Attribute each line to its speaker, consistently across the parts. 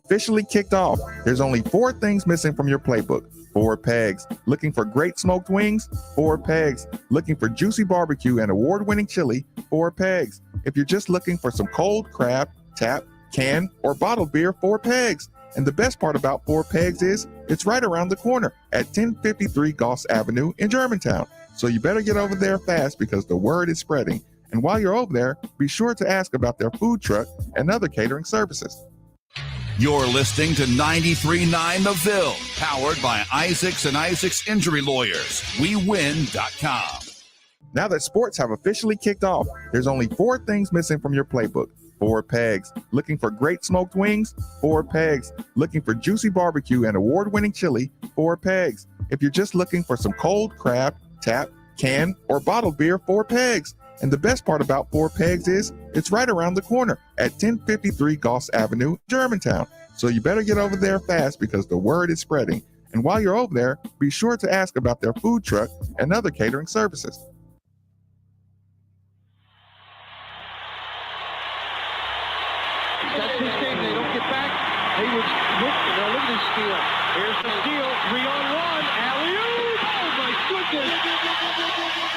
Speaker 1: Officially kicked off. There's only 4 things missing from your playbook. 4 pegs. Looking for great smoked wings? 4 pegs. Looking for juicy barbecue and award-winning chili? 4 pegs. If you're just looking for some cold crab, tap, can, or bottled beer? 4 pegs. And the best part about 4 pegs is it's right around the corner at 1053 Goss Avenue in Germantown. So you better get over there fast because the word is spreading. And while you're over there, be sure to ask about their food truck and other catering services.
Speaker 2: You're listening to 93.9 The Ville, powered by Isaacs and Isaacs Injury Lawyers. WeWin.com.
Speaker 1: Now that sports have officially kicked off, there's only 4 things missing from your playbook. 4 pegs. Looking for great smoked wings? 4 pegs. Looking for juicy barbecue and award-winning chili? 4 pegs. If you're just looking for some cold crab, tap, can, or bottled beer? 4 pegs. And the best part about 4 pegs is it's right around the corner at 1053 Goss Avenue, Germantown. So you better get over there fast because the word is spreading. And while you're over there, be sure to ask about their food truck and other catering services.
Speaker 3: That's his game. They don't get back. Hayward's looking. Now look at his steal. Here's the steal. 3-on-1. Alley-oop. Oh, my goodness.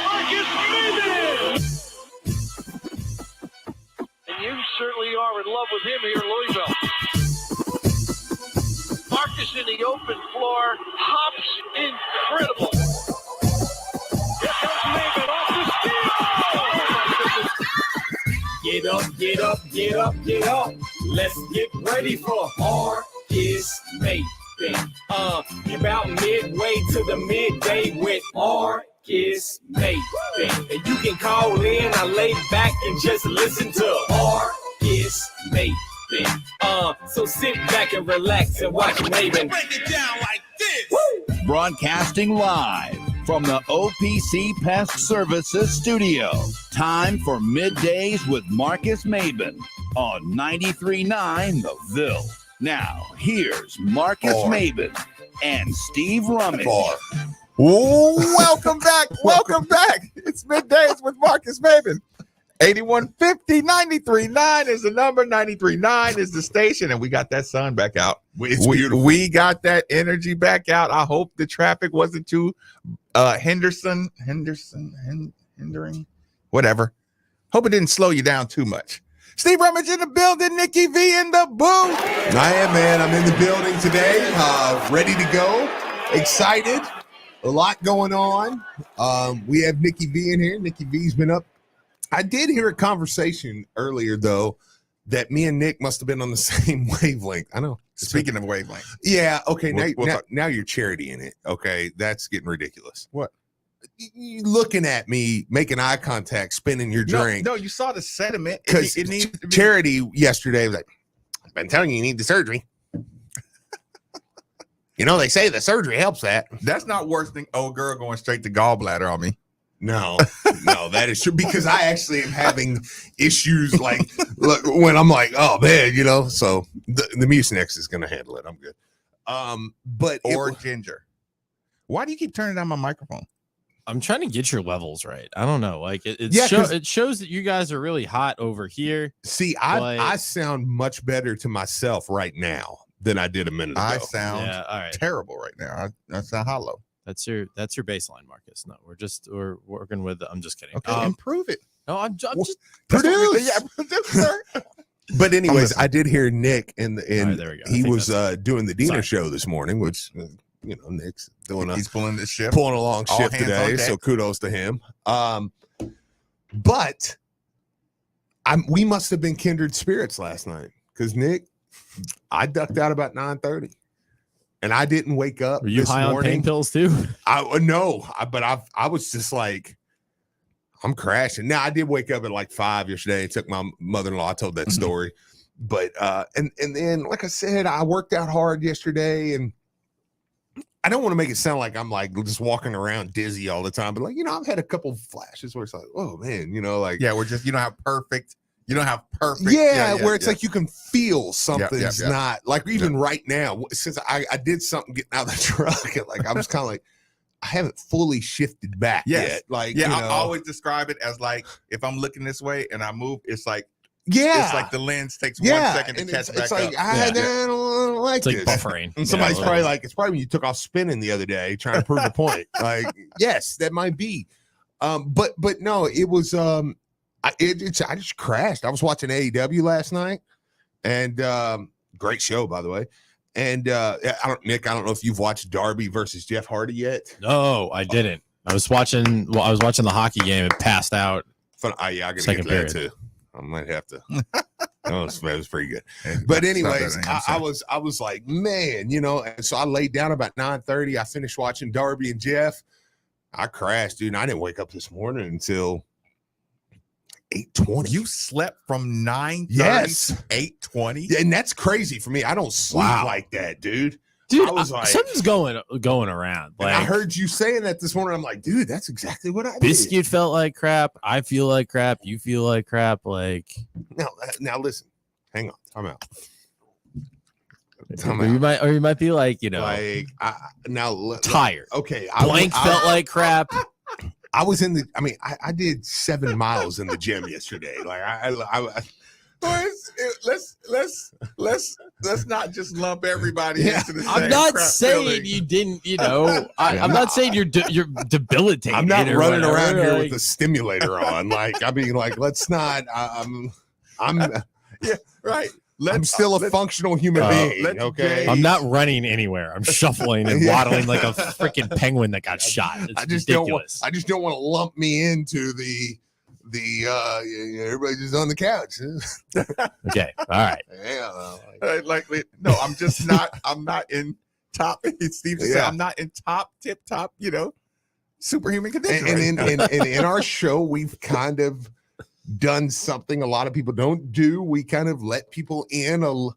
Speaker 3: Marcus Mason. And you certainly are in love with him here in Louisville. Marcus in the open floor. Hops incredible. Here comes Mason off the steal. Oh, my goodness.
Speaker 4: Get up, get up, get up, get up. Let's get ready for Marcus Mason. About midway to the midday with Marcus Mason. And you can call in, I lay back and just listen to Marcus Mason. So sit back and relax and watch Maven.
Speaker 2: Break it down like this. Woo! Broadcasting live from the OPC Pest Services studio. Time for Middays with Marcus Maben on 93.9 The Ville. Now, here's Marcus Maben and Steve Rummage.
Speaker 1: Welcome back. Welcome back. It's Middays with Marcus Maben. 8150 93.9 is the number. 93.9 is the station. And we got that sun back out.
Speaker 5: It's beautiful.
Speaker 1: We got that energy back out. I hope the traffic wasn't too hindering. Whatever. Hope it didn't slow you down too much. Steve Rummage in the building. Nikki V in the booth.
Speaker 5: I am, man. I'm in the building today. Ready to go. Excited. A lot going on. We have Nikki V in here. Nikki V's been up. I did hear a conversation earlier, though, that me and Nick must have been on the same wavelength. I know.
Speaker 1: Speaking of wavelength.
Speaker 5: Yeah. Okay.
Speaker 1: We'll
Speaker 5: now you're charity in it. Okay. That's getting ridiculous.
Speaker 1: What?
Speaker 5: You looking at me, making eye contact, spinning your drink.
Speaker 1: No, you saw the sediment.
Speaker 5: Because
Speaker 1: it needs to be.
Speaker 5: Charity yesterday was like, I've been telling you need the surgery. You know, they say the surgery helps that.
Speaker 1: That's not worse than old girl going straight to gallbladder on me.
Speaker 5: No, that is true because I actually am having issues like when I'm like, oh man, you know, so the Mucinex is going to handle it. I'm good.
Speaker 1: Ginger. Why do you keep turning down my microphone?
Speaker 6: I'm trying to get your levels right. I don't know. Like it shows that you guys are really hot over here.
Speaker 5: See, I sound much better to myself right now than I did a minute ago.
Speaker 1: I sound terrible right now. I sound hollow.
Speaker 6: That's your baseline, Marcus. No, we're working with. I'm just kidding.
Speaker 1: Okay, improve it.
Speaker 6: No, I'm just
Speaker 5: produce.
Speaker 1: Producer.
Speaker 5: But anyways, I did hear Nick and
Speaker 6: right, there we go.
Speaker 5: He was doing the Diener show this morning, which you know Nick's
Speaker 1: he's pulling the shift,
Speaker 5: pulling a long shift today. So kudos to him. But we must have been kindred spirits last night because Nick, I ducked out about 9:30. And I didn't wake up.
Speaker 6: Were you high on pain pills too?
Speaker 5: But I was just like, I'm crashing. Now I did wake up at like 5 yesterday and took my mother-in-law. I told that story, but and then like I said, I worked out hard yesterday, and I don't want to make it sound like I'm like just walking around dizzy all the time, but like I've had a couple flashes where it's like, oh man, like
Speaker 1: we're just have perfect. You don't have perfect.
Speaker 5: Where it's like you can feel something's not like even right now, since I did something getting out of the truck, and like I was kind of like, I haven't fully shifted back yet. Like,
Speaker 1: I always describe it as like if I'm looking this way and I move, it's like
Speaker 5: Yeah.
Speaker 1: It's like the lens takes 1 second to catch back
Speaker 5: it's like,
Speaker 1: up.
Speaker 5: I don't like
Speaker 6: It's like
Speaker 5: this.
Speaker 6: buffering.
Speaker 5: And somebody's probably like, it's probably when you took off spinning the other day trying to prove a point. Like, yes, that might be. But no, it was I just crashed. I was watching AEW last night, and great show, by the way. And Nick, I don't know if you've watched Darby versus Jeff Hardy yet.
Speaker 6: No, I didn't. I was watching the hockey game and passed out.
Speaker 5: Yeah, I gotta
Speaker 6: Second
Speaker 5: get that
Speaker 6: period.
Speaker 5: too. I might have to. Oh, it was pretty good. But anyways, I was like, man, and so I laid down about 9:30. I finished watching Darby and Jeff. I crashed, dude. And I didn't wake up this morning until 8:20.
Speaker 1: You slept from 9:30 to 8:20?
Speaker 5: And that's crazy for me. I don't sleep like that, dude.
Speaker 6: Dude,
Speaker 5: I was like,
Speaker 6: something's going around. Like,
Speaker 5: I heard you saying that this morning. I'm like, dude, that's exactly what I did.
Speaker 6: Biscuit felt like crap. I feel like crap. You feel like crap. Like,
Speaker 5: now listen, hang on, time out.
Speaker 6: You might be like,
Speaker 5: like
Speaker 6: tired.
Speaker 5: Okay,
Speaker 6: Blank felt like crap.
Speaker 5: I was in the. I mean, I did 7 miles in the gym yesterday. Like
Speaker 1: Let's not just lump everybody into the same.
Speaker 6: I'm not
Speaker 1: crap
Speaker 6: saying
Speaker 1: feeling.
Speaker 6: you didn't. I'm not saying you're debilitated.
Speaker 5: I'm not running around here
Speaker 6: like,
Speaker 5: with a stimulator on. Like, I mean, like, let's not. I'm
Speaker 1: Yeah, right.
Speaker 5: I'm still a functional human being. Okay,
Speaker 6: I'm not running anywhere. I'm shuffling and waddling like a freaking penguin that got shot. It's ridiculous.
Speaker 5: I just don't want to lump me into the everybody just on the couch.
Speaker 6: Okay, all right.
Speaker 1: No, I'm just not. I'm not in top. Steve just said I'm not in tip top. Superhuman condition.
Speaker 5: And in our show, we've kind of done something a lot of people don't do. We kind of let people in a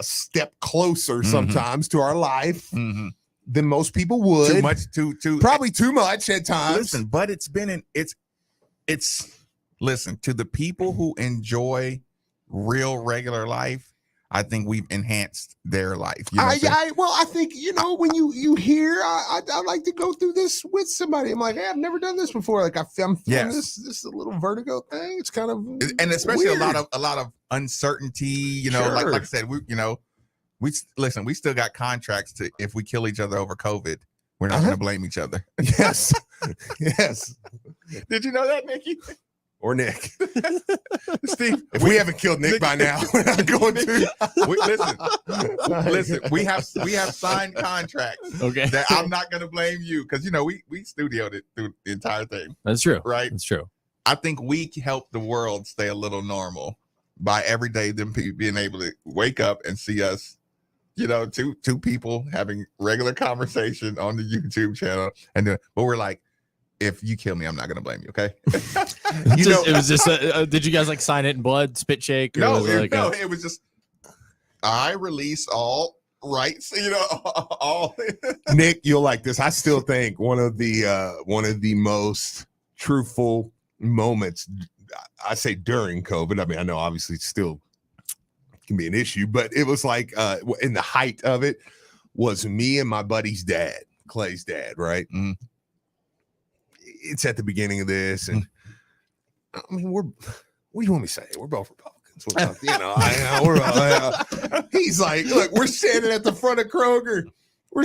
Speaker 5: step closer sometimes to our life than most people would.
Speaker 1: Too much,
Speaker 5: probably too much at times.
Speaker 1: Listen, but it's been listen, to the people who enjoy real regular life, I think we've enhanced their life.
Speaker 5: I think, when you hear, I like to go through this with somebody. I'm like, hey, I've never done this before. Like I'm feeling this little vertigo thing. It's kind of,
Speaker 1: and especially
Speaker 5: weird.
Speaker 1: a lot of uncertainty,
Speaker 5: Sure.
Speaker 1: like I said, we still got contracts to, if we kill each other over COVID, we're not going to blame each other.
Speaker 5: Yes. Yes.
Speaker 1: Did you know that, Nikki?
Speaker 5: Or Nick.
Speaker 1: Steve,
Speaker 5: if we haven't killed Nick by now, we're not going to.
Speaker 1: Listen, we have signed contracts.
Speaker 6: Okay.
Speaker 1: That I'm not going to blame you because we studioed it through the entire thing.
Speaker 6: That's true.
Speaker 1: Right?
Speaker 6: That's true.
Speaker 1: I think we help the world stay a little normal by every day them being able to wake up and see us, two people having regular conversation on the YouTube channel, but we're like, if you kill me, I'm not going to blame you. Okay.
Speaker 6: It was just, did you guys like sign it in blood, spit shake?
Speaker 1: It was just, I release all rights, all.
Speaker 5: Nick, you'll like this. I still think one of the most truthful moments, I say during COVID. I mean, I know obviously it still can be an issue, but it was like in the height of it was me and my buddy's dad, Clay's dad, right? Mm-hmm. It's at the beginning of this, and I mean, what do you want me to say? We're both Republicans. He's like, look, we're standing at the front of Kroger. We're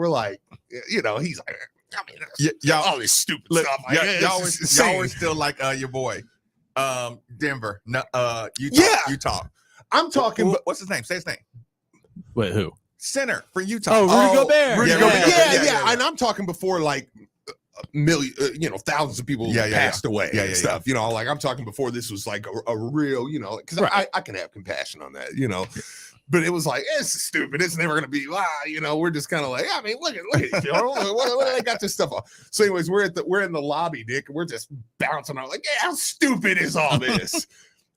Speaker 5: like, he's like, I mean, y'all all this stupid stuff.
Speaker 1: Y'all were still like your boy, Denver, Utah.
Speaker 5: I'm talking.
Speaker 1: What's his name? Say his name.
Speaker 6: Wait, who?
Speaker 1: Center for Utah.
Speaker 6: Oh, Rudy Gobert.
Speaker 5: Yeah. And I'm talking before like million, thousands of people passed away and stuff. Like I'm talking before this was like a real, because I can have compassion on that, But it was like, it's stupid. It's never going to be, we're just kind of like, I mean, look at what do they got this stuff on? So anyways, we're in the lobby, Dick. We're just bouncing out like, how stupid is all this?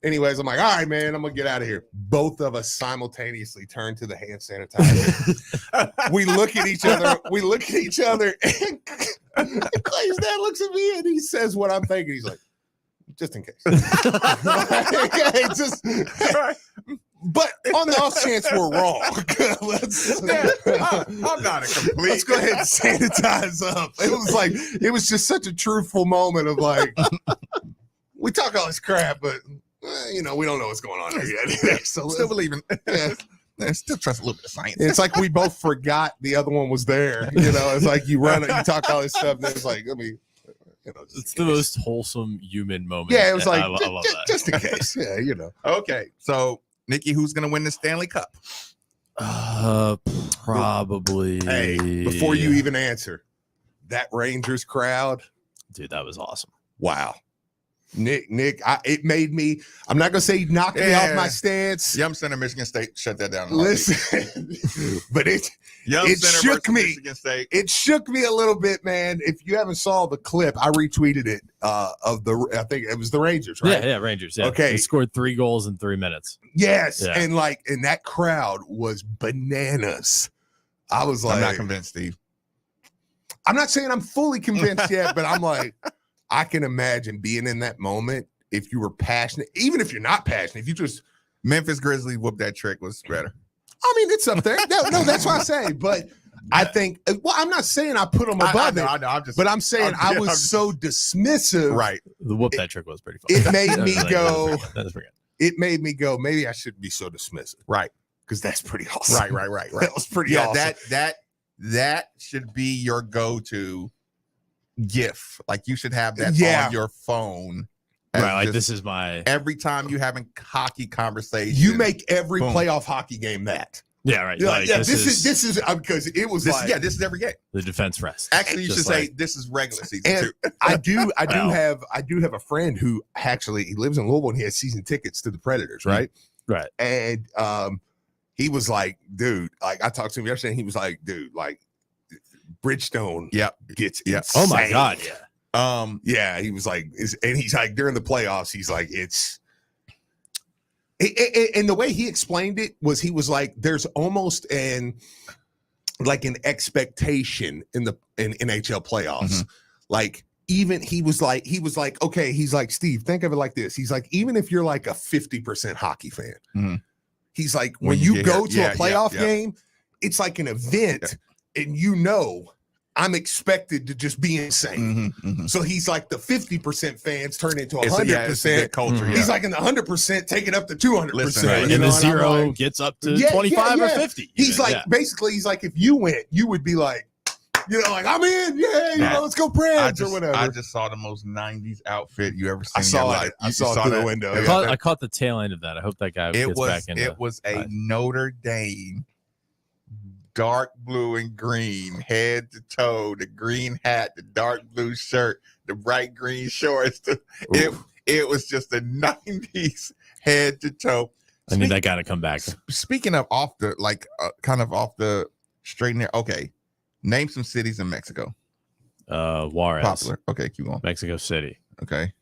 Speaker 5: Anyways, I'm like, all right, man, I'm going to get out of here. Both of us simultaneously turn to the hand sanitizer. We look at each other. And Clay's dad looks at me and he says what I'm thinking. He's like, just in case. But on the off chance we're wrong,
Speaker 1: I'm not a complete.
Speaker 5: Let's go ahead and sanitize up. It was just such a truthful moment of like, we talk all this crap, but we don't know what's going on there yet. So
Speaker 1: Still believing.
Speaker 5: Yeah.
Speaker 1: Still trust a little bit of science.
Speaker 5: It's like we both forgot the other one was there. It's like you talk all this stuff, and it's like, let me,
Speaker 6: it's the most wholesome human moment.
Speaker 5: Yeah, it was like,
Speaker 6: I love that.
Speaker 5: just in case. Yeah,
Speaker 1: Okay, so Nikki, who's going to win the Stanley Cup?
Speaker 6: Probably.
Speaker 5: Hey, before you even answer, that Rangers crowd,
Speaker 6: dude, that was awesome.
Speaker 5: Wow. Nick, it made me. I'm not gonna say knocked me off my stance.
Speaker 1: Yum Center, Michigan State, shut that down.
Speaker 5: Listen, but it shook me.
Speaker 1: Michigan State.
Speaker 5: It shook me a little bit, man. If you haven't saw the clip, I retweeted it. I think it was the Rangers, right?
Speaker 6: Yeah, Rangers. Yeah.
Speaker 5: Okay,
Speaker 6: they scored 3 goals in 3 minutes.
Speaker 5: Yes, yeah. And that crowd was bananas. I was like,
Speaker 1: I'm not convinced, Steve.
Speaker 5: I'm not saying I'm fully convinced yet, but I'm like. I can imagine being in that moment if you were passionate, even if you're not passionate, if you just
Speaker 1: Memphis Grizzlies whoop that trick was better.
Speaker 5: I mean, it's up there. No, that's what I say. But I think, I'm not saying I put them above it.
Speaker 1: I know, I'm
Speaker 5: saying I was so dismissive.
Speaker 1: Right.
Speaker 6: The whoop that trick was pretty fun.
Speaker 5: It made me go.
Speaker 6: That's pretty good.
Speaker 5: It made me go. Maybe I shouldn't be so dismissive.
Speaker 1: Right.
Speaker 5: Because that's pretty awesome.
Speaker 1: Right.
Speaker 5: That was pretty awesome.
Speaker 1: That should be your go-to GIF. Like you should have that on your phone.
Speaker 6: Right, like this is my
Speaker 1: every time you having hockey conversation.
Speaker 5: You make every playoff hockey game that.
Speaker 6: Yeah, right.
Speaker 5: Like, this is because it was
Speaker 1: this is every game.
Speaker 6: The defense rest.
Speaker 1: Actually, you should say this is regular season
Speaker 5: and
Speaker 1: too.
Speaker 5: I do have a friend who actually he lives in Louisville and he has season tickets to the Predators, right?
Speaker 6: Right.
Speaker 5: And he was like, dude, like I talked to him yesterday, and he was like, dude, like Bridgestone gets insane.
Speaker 6: Oh my god,
Speaker 5: yeah. He was like, and he's like during the playoffs, he's like, and the way he explained it was he was like, there's almost an expectation in NHL playoffs.
Speaker 1: Mm-hmm.
Speaker 5: Like even he was like, okay, he's like, Steve, think of it like this. He's like, even if you're like a 50% hockey fan,
Speaker 1: mm-hmm.
Speaker 5: he's like, when you go to a playoff game, it's like an event. And I'm expected to just be insane.
Speaker 1: Mm-hmm, mm-hmm.
Speaker 5: So he's like the 50% fans turn into 100%.
Speaker 1: It's a culture.
Speaker 5: He's like in the 100% take it up to 200%.
Speaker 1: Listen,
Speaker 6: and the zero gets up to 25 or 50.
Speaker 5: He's like, basically, he's like, if you went, you would be like, like, I'm in. Yeah, let's go Preds or whatever.
Speaker 1: I just saw the most 90s outfit you ever seen.
Speaker 5: I saw it. I saw it through the window.
Speaker 6: I caught the tail end of that. I hope that guy gets back in.
Speaker 1: It was a Notre Dame dark blue and green, head to toe, the green hat, the dark blue shirt, the bright green shorts. It was just a 90s head to toe.
Speaker 6: I need that guy to come back.
Speaker 1: Speaking of off the kind of off the straight and narrow. Okay, name some cities in Mexico.
Speaker 6: Juarez.
Speaker 1: Popular. Okay, keep going.
Speaker 6: Mexico City.
Speaker 1: Okay.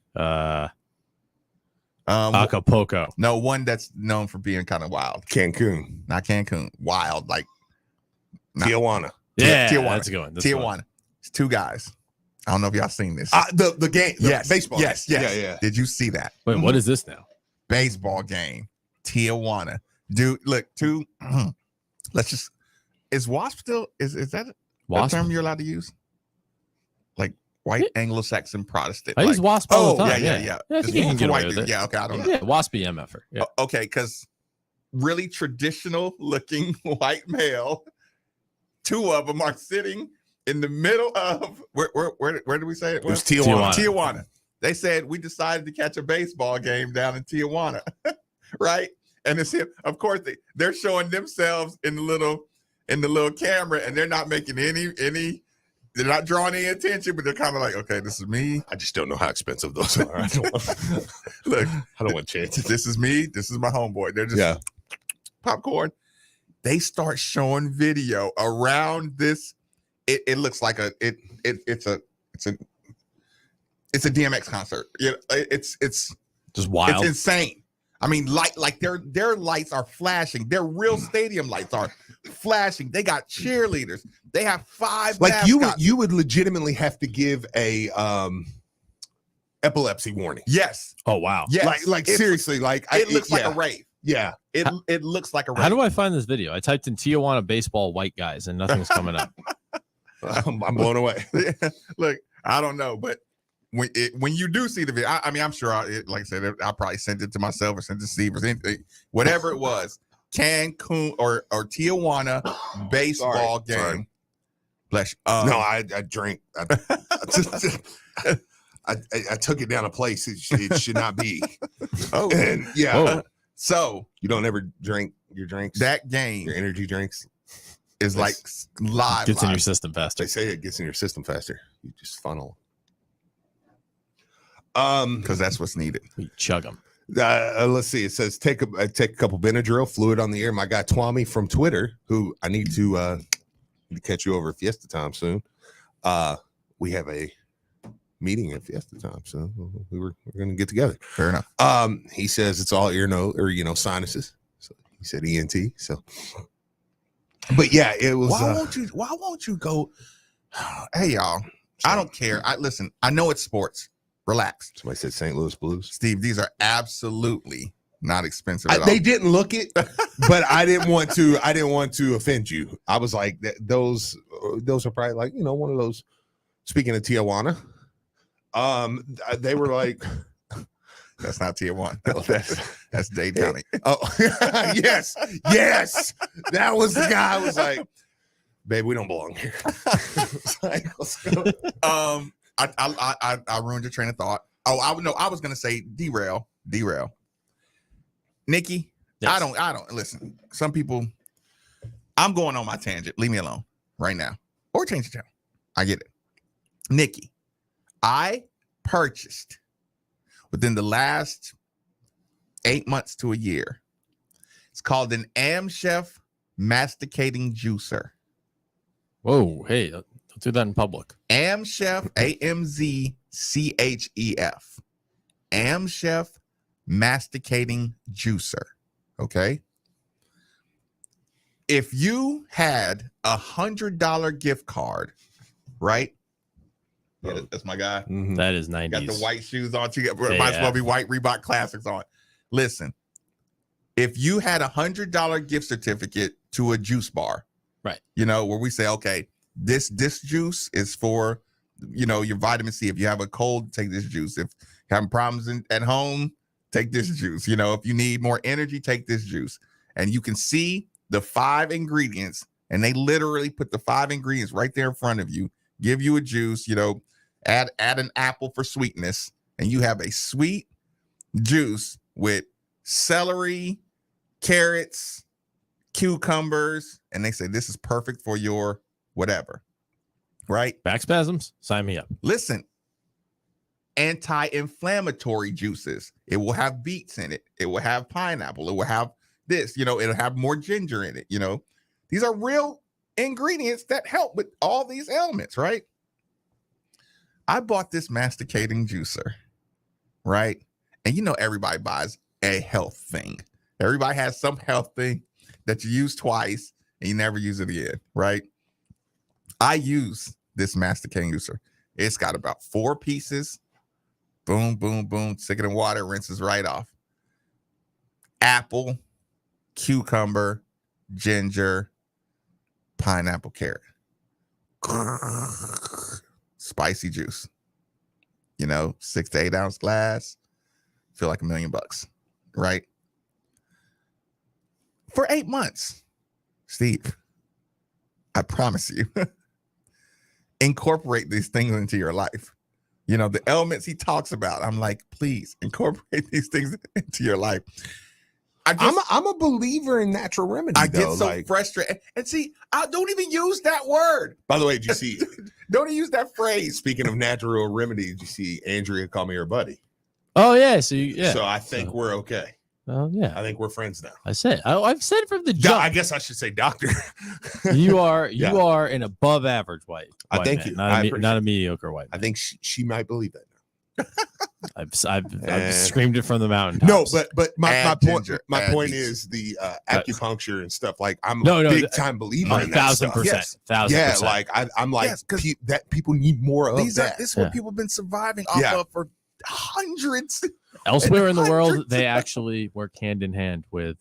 Speaker 6: Acapulco.
Speaker 1: No, one that's known for being kind of wild.
Speaker 5: Cancun.
Speaker 1: Not Cancun. Wild, like
Speaker 5: Tijuana.
Speaker 6: Yeah,
Speaker 5: Tijuana.
Speaker 6: that's a good one.
Speaker 1: Tijuana. It's 2 guys. I don't know if y'all seen this.
Speaker 5: The game.
Speaker 1: Yes.
Speaker 5: Baseball.
Speaker 1: Yes.
Speaker 5: Game. Yeah.
Speaker 1: Did you see that?
Speaker 6: Wait, what is this now?
Speaker 1: Baseball game. Tijuana. Dude, look, let's just, is WASP still, is that a term you're allowed to use? Like white Anglo-Saxon Protestant.
Speaker 6: I use WASP all the time.
Speaker 1: Yeah.
Speaker 6: I think you can get away with it.
Speaker 1: Yeah, okay, I don't know.
Speaker 6: Yeah, WASP MFer. Yeah.
Speaker 1: Okay, because really traditional looking white male, 2 of them are sitting in the middle of where did we say it was? Tijuana. They said we decided to catch a baseball game down in Tijuana, right? And it's him. Of course, they're showing themselves in the little camera, and they're not making any. They're not drawing any attention, but they're kind of like, okay, this is me.
Speaker 5: I just don't know how expensive those are.
Speaker 1: Look,
Speaker 5: I don't want chances.
Speaker 1: This is me. This is my homeboy. They're just popcorn. They start showing video around this. It looks like it's a DMX concert. It's
Speaker 6: just wild.
Speaker 1: It's insane. I mean, like their lights are flashing. Their real stadium lights are flashing. They got cheerleaders. They have 5
Speaker 5: like
Speaker 1: mascots.
Speaker 5: you would legitimately have to give a epilepsy warning.
Speaker 1: Yes.
Speaker 6: Oh wow.
Speaker 1: Yes.
Speaker 5: Like seriously, like
Speaker 1: it looks like a rave.
Speaker 5: Yeah.
Speaker 1: It looks like a rave.
Speaker 6: How do I find this video? I typed in Tijuana baseball white guys and nothing's coming up.
Speaker 5: I'm blown away.
Speaker 1: Look, I don't know, but when you do see the video, I mean, I'm sure, like I said, I probably sent it to myself or sent it to Steve or anything, whatever it was. Cancun or Tijuana baseball game.
Speaker 5: Sorry.
Speaker 1: Bless you.
Speaker 5: No, I drink. I took it down a place it should not be.
Speaker 1: Oh,
Speaker 5: and yeah.
Speaker 6: Whoa.
Speaker 1: So
Speaker 5: you don't ever drink your drinks.
Speaker 1: That game,
Speaker 5: your energy drinks,
Speaker 1: is like live.
Speaker 6: Gets in your system faster.
Speaker 5: They say it gets in your system faster. You just funnel.
Speaker 1: Because that's what's needed.
Speaker 6: We chug them.
Speaker 5: Let's see. It says take a couple Benadryl, fluid on the air. My guy Twami from Twitter, who I need to catch you over at Fiesta time soon. We have a meeting at Fiesta time, so we're gonna get together.
Speaker 1: Fair enough.
Speaker 5: He says it's all ear, nose, or sinuses. So he said ENT. So, but yeah, it was.
Speaker 1: Why won't you go? Hey y'all, I don't care. Listen. I know it's sports. Relax.
Speaker 5: Somebody said St. Louis Blues.
Speaker 1: Steve, these are absolutely not expensive at all.
Speaker 5: They didn't look it, but I didn't want to offend you. I was like, those are probably like, one of those. Speaking of Tijuana, they were like,
Speaker 1: that's not Tijuana. That's Dade County.
Speaker 5: Oh, yes. That was the guy. I was like, babe, we don't belong here. Like, let's go.
Speaker 1: I ruined your train of thought. Oh, I was gonna say derail. Nikki, yes. I don't listen. Some people, I'm going on my tangent. Leave me alone right now. Or change the channel. I get it. Nikki, I purchased within the last 8 months to a year. It's called an Chef masticating juicer.
Speaker 6: Whoa, hey, don't do that in public.
Speaker 1: Chef, AMZCHEF. Chef masticating juicer. Okay. If you had $100 gift card, right? Yeah, that's my guy.
Speaker 5: Mm-hmm.
Speaker 6: That is 90s.
Speaker 1: Got the white shoes on. Might as well be white Reebok Classics on. Listen, if you had $100 gift certificate to a juice bar,
Speaker 6: right?
Speaker 1: Where we say, okay, this juice is for, your vitamin C. If you have a cold, take this juice. If you're having problems at home, take this juice. If you need more energy, take this juice. And you can see the 5 ingredients, and they literally put the 5 ingredients right there in front of you, give you a juice, add an apple for sweetness, and you have a sweet juice with celery, carrots, cucumbers, and they say this is perfect for your whatever, right?
Speaker 6: Back spasms? Sign me up.
Speaker 1: Listen, anti-inflammatory juices. It will have beets in it. It will have pineapple. It will have this, it'll have more ginger in it. These are real ingredients that help with all these ailments, right? I bought this masticating juicer, right? And everybody buys a health thing. Everybody has some health thing that you use twice and you never use it again, right? I use this masticating juicer. It's got about 4 pieces. Boom, boom, boom. Stick it in water, rinses right off. Apple, cucumber, ginger, pineapple, carrot. Spicy juice. 6 to 8 ounce glass. Feel like $1 million, right? For 8 months. Steve, I promise you, incorporate these things into your life. The elements he talks about. I'm like, please incorporate these things into your life.
Speaker 5: I'm a believer in natural remedy.
Speaker 1: I get so frustrated. And see, I don't even use that word.
Speaker 5: By the way, did you see?
Speaker 1: Don't use that phrase.
Speaker 5: Speaking of natural remedy, did you see Andrea call me her buddy?
Speaker 6: Oh yeah, so
Speaker 5: I think we're okay.
Speaker 6: Oh yeah,
Speaker 5: I think we're friends now.
Speaker 6: I've said it from the jump.
Speaker 5: I guess I should say doctor.
Speaker 6: you are an above average white.
Speaker 5: Thank you.
Speaker 6: Not a mediocre white man.
Speaker 5: I think she might believe that now.
Speaker 6: I've screamed it from the mountain.
Speaker 5: No, but my point is the acupuncture and stuff. Like I'm a big time believer in that stuff.
Speaker 6: 1,000%. 1,000%.
Speaker 5: Yeah, like I'm like that. People need more of that.
Speaker 1: This is what people have been surviving off of for hundreds.
Speaker 6: Elsewhere in the world, they actually work hand in hand with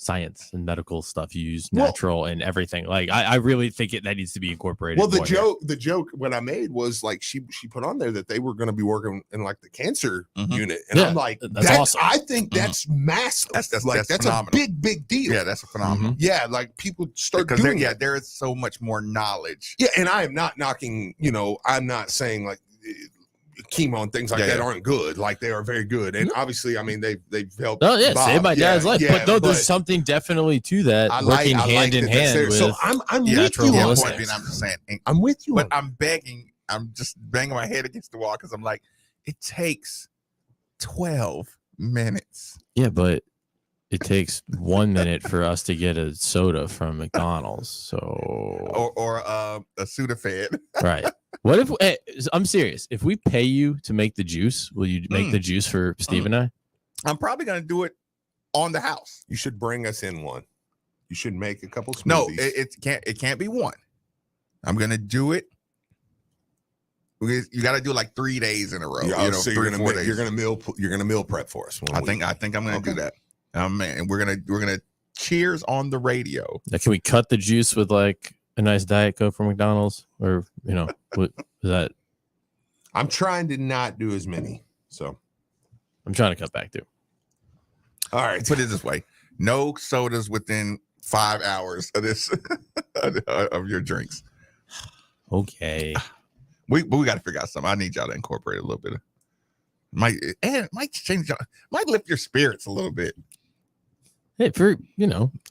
Speaker 6: science and medical stuff. You use natural and everything. Like I really think that needs to be incorporated.
Speaker 5: Well, the joke what I made was like she put on there that they were going to be working in like the cancer unit, and I'm like,
Speaker 6: that's awesome.
Speaker 5: I think that's massive. That's phenomenal. a big deal.
Speaker 1: Yeah, that's a phenomenal.
Speaker 5: Yeah, like people start
Speaker 1: because
Speaker 5: doing
Speaker 1: there is so much more knowledge.
Speaker 5: Yeah, and I am not knocking. I'm not saying like chemo and things like that aren't good. Like they are very good, and obviously, I mean they've helped.
Speaker 6: Oh yeah, saved my dad's life.
Speaker 5: Yeah,
Speaker 6: but there's something definitely to that. Working hand in hand with.
Speaker 5: So I'm with you.
Speaker 1: I'm just saying,
Speaker 5: I'm with you.
Speaker 1: But I'm just banging my head against the wall because I'm like, it takes 12 minutes.
Speaker 6: Yeah, but it takes 1 minute for us to get a soda from McDonald's. So
Speaker 1: or a Sudafed.
Speaker 6: Right. What if I'm serious? If we pay you to make the juice, will you make the juice for Steve and I?
Speaker 1: I'm probably gonna do it on the house.
Speaker 5: You should bring us in one. You should make a couple smoothies.
Speaker 1: No, it can't be one. I'm gonna do it. You got to do like 3 days in a row.
Speaker 5: So you're gonna meal prep for us.
Speaker 1: I think I'm gonna do that. Man, and we're gonna cheers on the radio.
Speaker 6: Now, can we cut the juice with like a nice Diet Coke from McDonald's, or what is that?
Speaker 5: I'm trying to not do as many, so
Speaker 6: I'm trying to cut back too.
Speaker 5: All right,
Speaker 1: put it this way: no sodas within 5 hours of this of your drinks.
Speaker 6: Okay,
Speaker 1: we got to figure out something. I need y'all to incorporate a little bit of might change, might lift your spirits a little bit.
Speaker 6: Hey,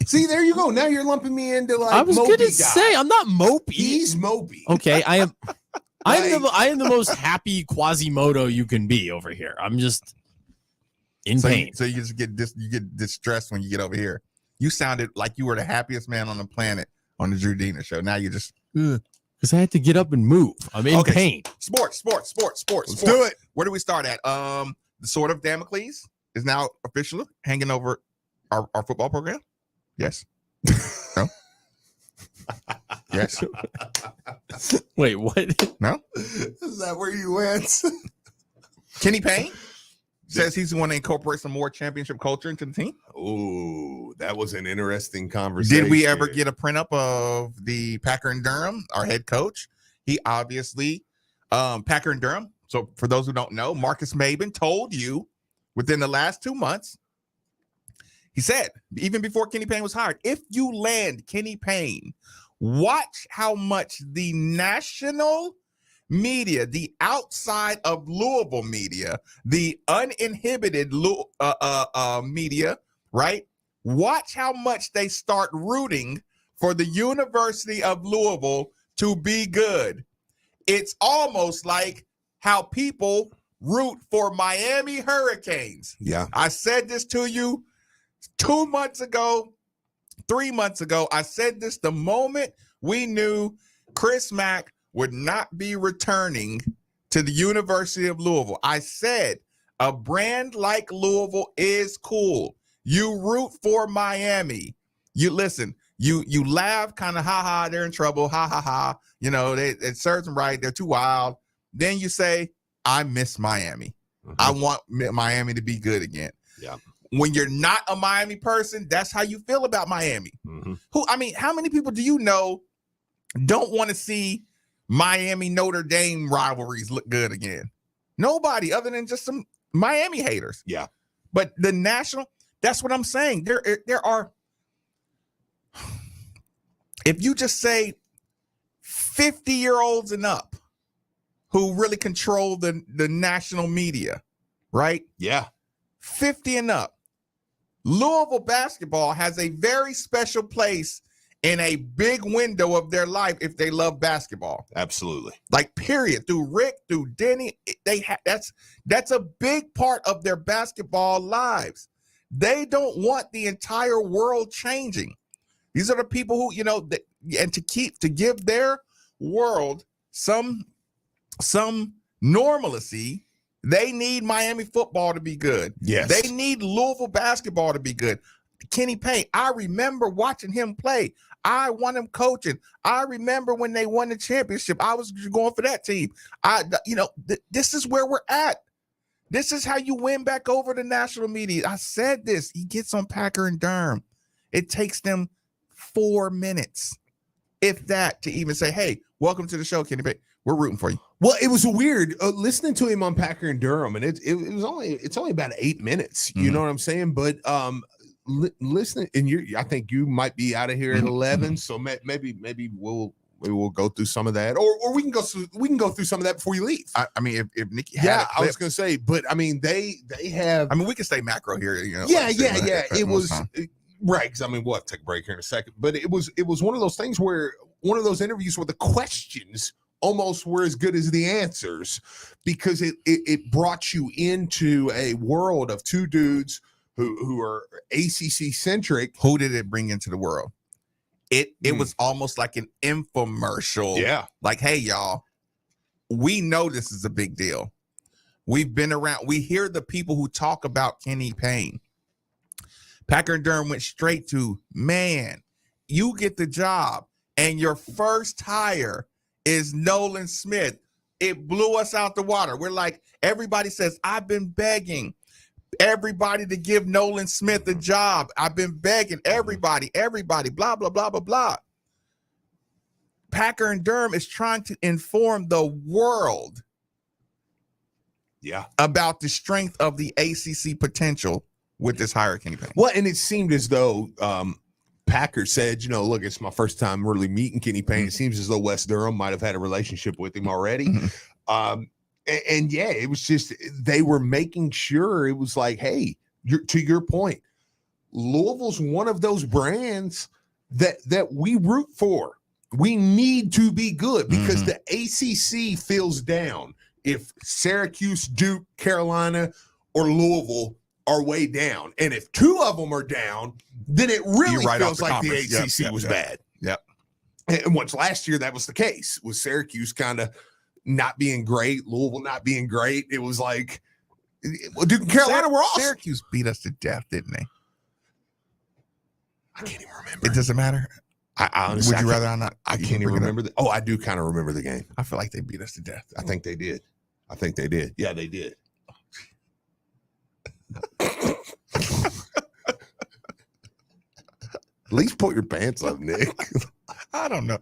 Speaker 5: See, there you go. Now you're lumping me into like.
Speaker 6: I was going to say I'm not mopey.
Speaker 5: He's mopey.
Speaker 6: Okay, I am. I am the most happy Quasimodo you can be over here. I'm just in pain.
Speaker 1: So you just get distressed when you get over here. You sounded like you were the happiest man on the planet on the Drew Dina show. Now you're just
Speaker 6: because I had to get up and move. I'm in pain.
Speaker 1: Sports.
Speaker 5: Let's do it.
Speaker 1: Where do we start at? The sword of Damocles is now officially hanging over our football program. Yes. No. Yes.
Speaker 6: Wait, what?
Speaker 1: No.
Speaker 5: Is that where you went?
Speaker 1: Kenny Payne says he's going to incorporate some more championship culture into the team.
Speaker 5: Oh, that was an interesting conversation.
Speaker 1: Did we ever get a print up of the Packer and Durham, our head coach? He obviously, Packer and Durham. So for those who don't know, Marcus Maben told you within the last 2 months, he said, even before Kenny Payne was hired, if you land Kenny Payne, watch how much the national media, the outside of Louisville media, the uninhibited media, right? Watch how much they start rooting for the University of Louisville to be good. It's almost like how people root for Miami Hurricanes.
Speaker 5: Yeah.
Speaker 1: I said this to you 2 months ago, 3 months ago. I said this the moment we knew Chris Mack would not be returning to the University of Louisville. I said a brand like Louisville is cool. You root for Miami. You listen, you laugh, kind of ha, they're in trouble, ha. It serves them right. They're too wild. Then you say, I miss Miami. Mm-hmm. I want Miami to be good again.
Speaker 5: Yeah.
Speaker 1: When you're not a Miami person, that's how you feel about Miami.
Speaker 5: Mm-hmm.
Speaker 1: How many people do you know don't want to see Miami Notre Dame rivalries look good again? Nobody, other than just some Miami haters.
Speaker 5: Yeah.
Speaker 1: But the national, that's what I'm saying. There are, if you just say 50-year-olds and up who really control the national media, right?
Speaker 5: Yeah.
Speaker 1: 50 and up. Louisville basketball has a very special place in a big window of their life if they love basketball.
Speaker 5: Absolutely.
Speaker 1: Like, period. Through Rick, through Denny, that's a big part of their basketball lives. They don't want the entire world changing. These are the people who, and to give their world some normalcy, they need Miami football to be good.
Speaker 5: Yes.
Speaker 1: They need Louisville basketball to be good. Kenny Payne, I remember watching him play. I want him coaching. I remember when they won the championship. I was going for that team. This is where we're at. This is how you win back over the national media. I said this. He gets on Packer and Durham. It takes them 4 minutes, if that, to even say, "Hey, welcome to the show, Kenny Payne. We're rooting for you."
Speaker 5: Well, it was weird listening to him on Packer and Durham, and it's only about 8 minutes. You know what I'm saying? But listening, and I think you might be out of here at 11, so maybe we'll go through some of that, or we can go through some of that before you leave.
Speaker 1: I mean, if Nikki had a clip,
Speaker 5: I was gonna say, but I mean, they have.
Speaker 1: I mean, we can stay macro here. You know,
Speaker 5: Yeah. It was right, because I mean, we'll have to take a break here in a second, but it was one of those things where one of those interviews where the questions almost were as good as the answers, because it brought you into a world of two dudes who are ACC centric.
Speaker 1: Who did it bring into the world? It was almost like an infomercial.
Speaker 5: Yeah.
Speaker 1: Like, hey, y'all, we know this is a big deal. We've been around. We hear the people who talk about Kenny Payne. Packer and Durham went straight to, man, you get the job and your first hire is Nolan Smith. It blew us out the water. We're like, everybody says, I've been begging everybody to give Nolan Smith a job. I've been begging everybody, blah, blah, blah, blah, blah. Packer and Durham is trying to inform the world about the strength of the ACC potential with this hire, Kenny Payne.
Speaker 5: Well, and it seemed as though Packer said, look, it's my first time really meeting Kenny Payne. It seems as though Wes Durham might have had a relationship with him already. And yeah, it was just, they were making sure it was like, hey, to your point, Louisville's one of those brands that we root for. We need to be good because the ACC feels down if Syracuse, Duke, Carolina, or Louisville are way down. And if two of them are down, then it really feels like the ACC was bad.
Speaker 1: Yep.
Speaker 5: And once last year, that was the case, with Syracuse kind of not being great, Louisville not being great. It was like, Duke and Carolina were awesome.
Speaker 1: Syracuse beat us to death, didn't they?
Speaker 5: I can't even remember.
Speaker 1: It doesn't matter.
Speaker 5: I honestly,
Speaker 1: would you rather not?
Speaker 5: I can't even remember. I do kind of remember the game.
Speaker 1: I feel like they beat us to death.
Speaker 5: I think they did. Yeah, they did. At least put your pants up, Nick.
Speaker 1: I don't know.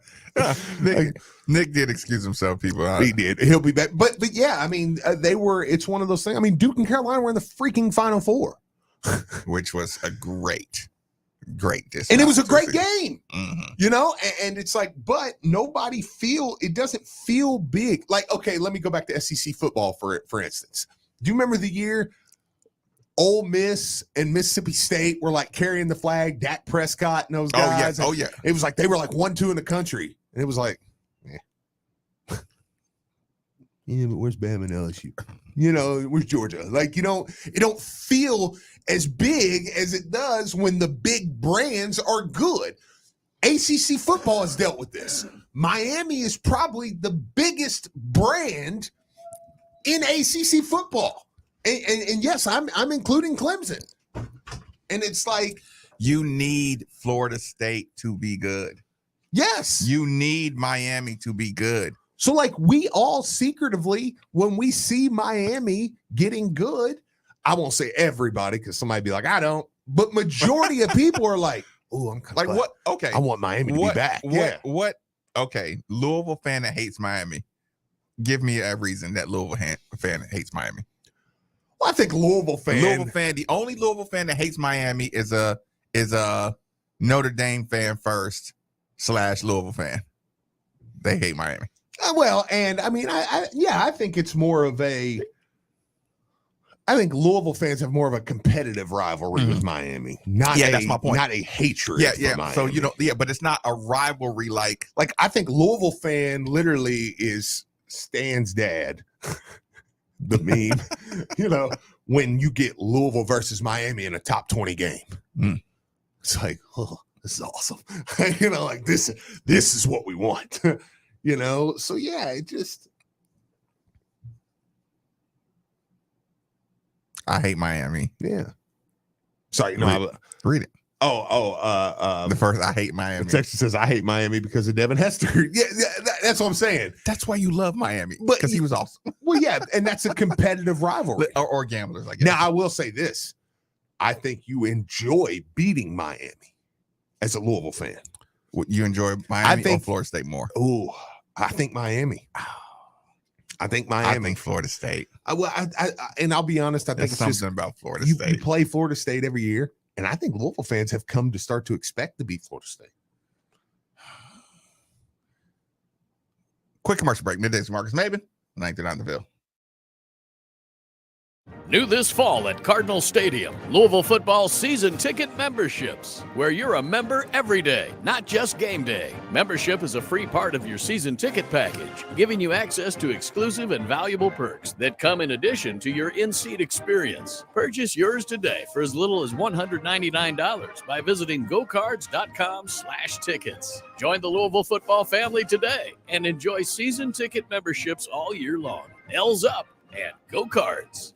Speaker 1: Nick did excuse himself, people.
Speaker 5: He did. He'll be back. But yeah, I mean, it's one of those things. I mean, Duke and Carolina were in the freaking Final Four.
Speaker 1: Which was a great distance.
Speaker 5: And it was a great game, and it's like, but it doesn't feel big. Like, okay, let me go back to SEC football for instance. Do you remember the year Ole Miss and Mississippi State were like carrying the flag, Dak Prescott and those guys?
Speaker 1: Oh yeah.
Speaker 5: It was like they were like 1-2 in the country. And it was like, yeah, but where's Bama and LSU? Where's Georgia? Like, it don't feel as big as it does when the big brands are good. ACC football has dealt with this. Miami is probably the biggest brand in ACC football. And yes, I'm including Clemson. And it's like,
Speaker 1: you need Florida State to be good.
Speaker 5: Yes.
Speaker 1: You need Miami to be good.
Speaker 5: So, like, we all secretively, when we see Miami getting good, I won't say everybody because somebody be like, I don't, but majority of people are like, oh, I'm
Speaker 1: like, what? Okay.
Speaker 5: I want Miami to be back.
Speaker 1: What? Okay. Louisville fan that hates Miami. Give me a reason that Louisville fan that hates Miami.
Speaker 5: Well, I think Louisville fan.
Speaker 1: The only Louisville fan that hates Miami is a Notre Dame fan first / Louisville fan. They hate Miami.
Speaker 5: Well, and I mean, I think it's more of I think Louisville fans have more of a competitive rivalry with Miami.
Speaker 1: That's my point.
Speaker 5: Not a hatred. For Miami.
Speaker 1: So, but it's not a rivalry like
Speaker 5: I think Louisville fan literally is Stan's dad. The meme, when you get Louisville versus Miami in a top 20 game. It's like, oh, this is awesome. Like this is what we want. So yeah, it just.
Speaker 1: I hate Miami.
Speaker 5: Yeah. Sorry,
Speaker 1: read it.
Speaker 5: The
Speaker 1: first, I hate Miami.
Speaker 5: The text says, I hate Miami because of Devin Hester. Yeah, that's what I'm saying.
Speaker 1: That's why you love Miami, because he was awesome.
Speaker 5: Well, yeah, and that's a competitive rivalry.
Speaker 1: Or gamblers, I guess.
Speaker 5: Now, I will say this. I think you enjoy beating Miami. as a Louisville fan.
Speaker 1: Would you enjoy Miami or Florida State more?
Speaker 5: Oh, I think Miami. I think Miami.
Speaker 1: I think Florida State.
Speaker 5: And I'll be honest, I think it's
Speaker 1: something
Speaker 5: just
Speaker 1: about Florida
Speaker 5: you
Speaker 1: State.
Speaker 5: play Florida State every year, and I think Louisville fans have come to start to expect to beat Florida State.
Speaker 1: Quick commercial break. Middays, Marcus Maben, 99 The Ville.
Speaker 7: New this fall at Cardinal Stadium, Louisville football season ticket memberships, where you're a member every day, not just game day. Membership is a free part of your season ticket package, giving you access to exclusive and valuable perks that come in addition to your in-seat experience. Purchase yours today for as little as $199 by visiting gocards.com/tickets. Join the Louisville football family today and enjoy season ticket memberships all year long. L's up and go Cards.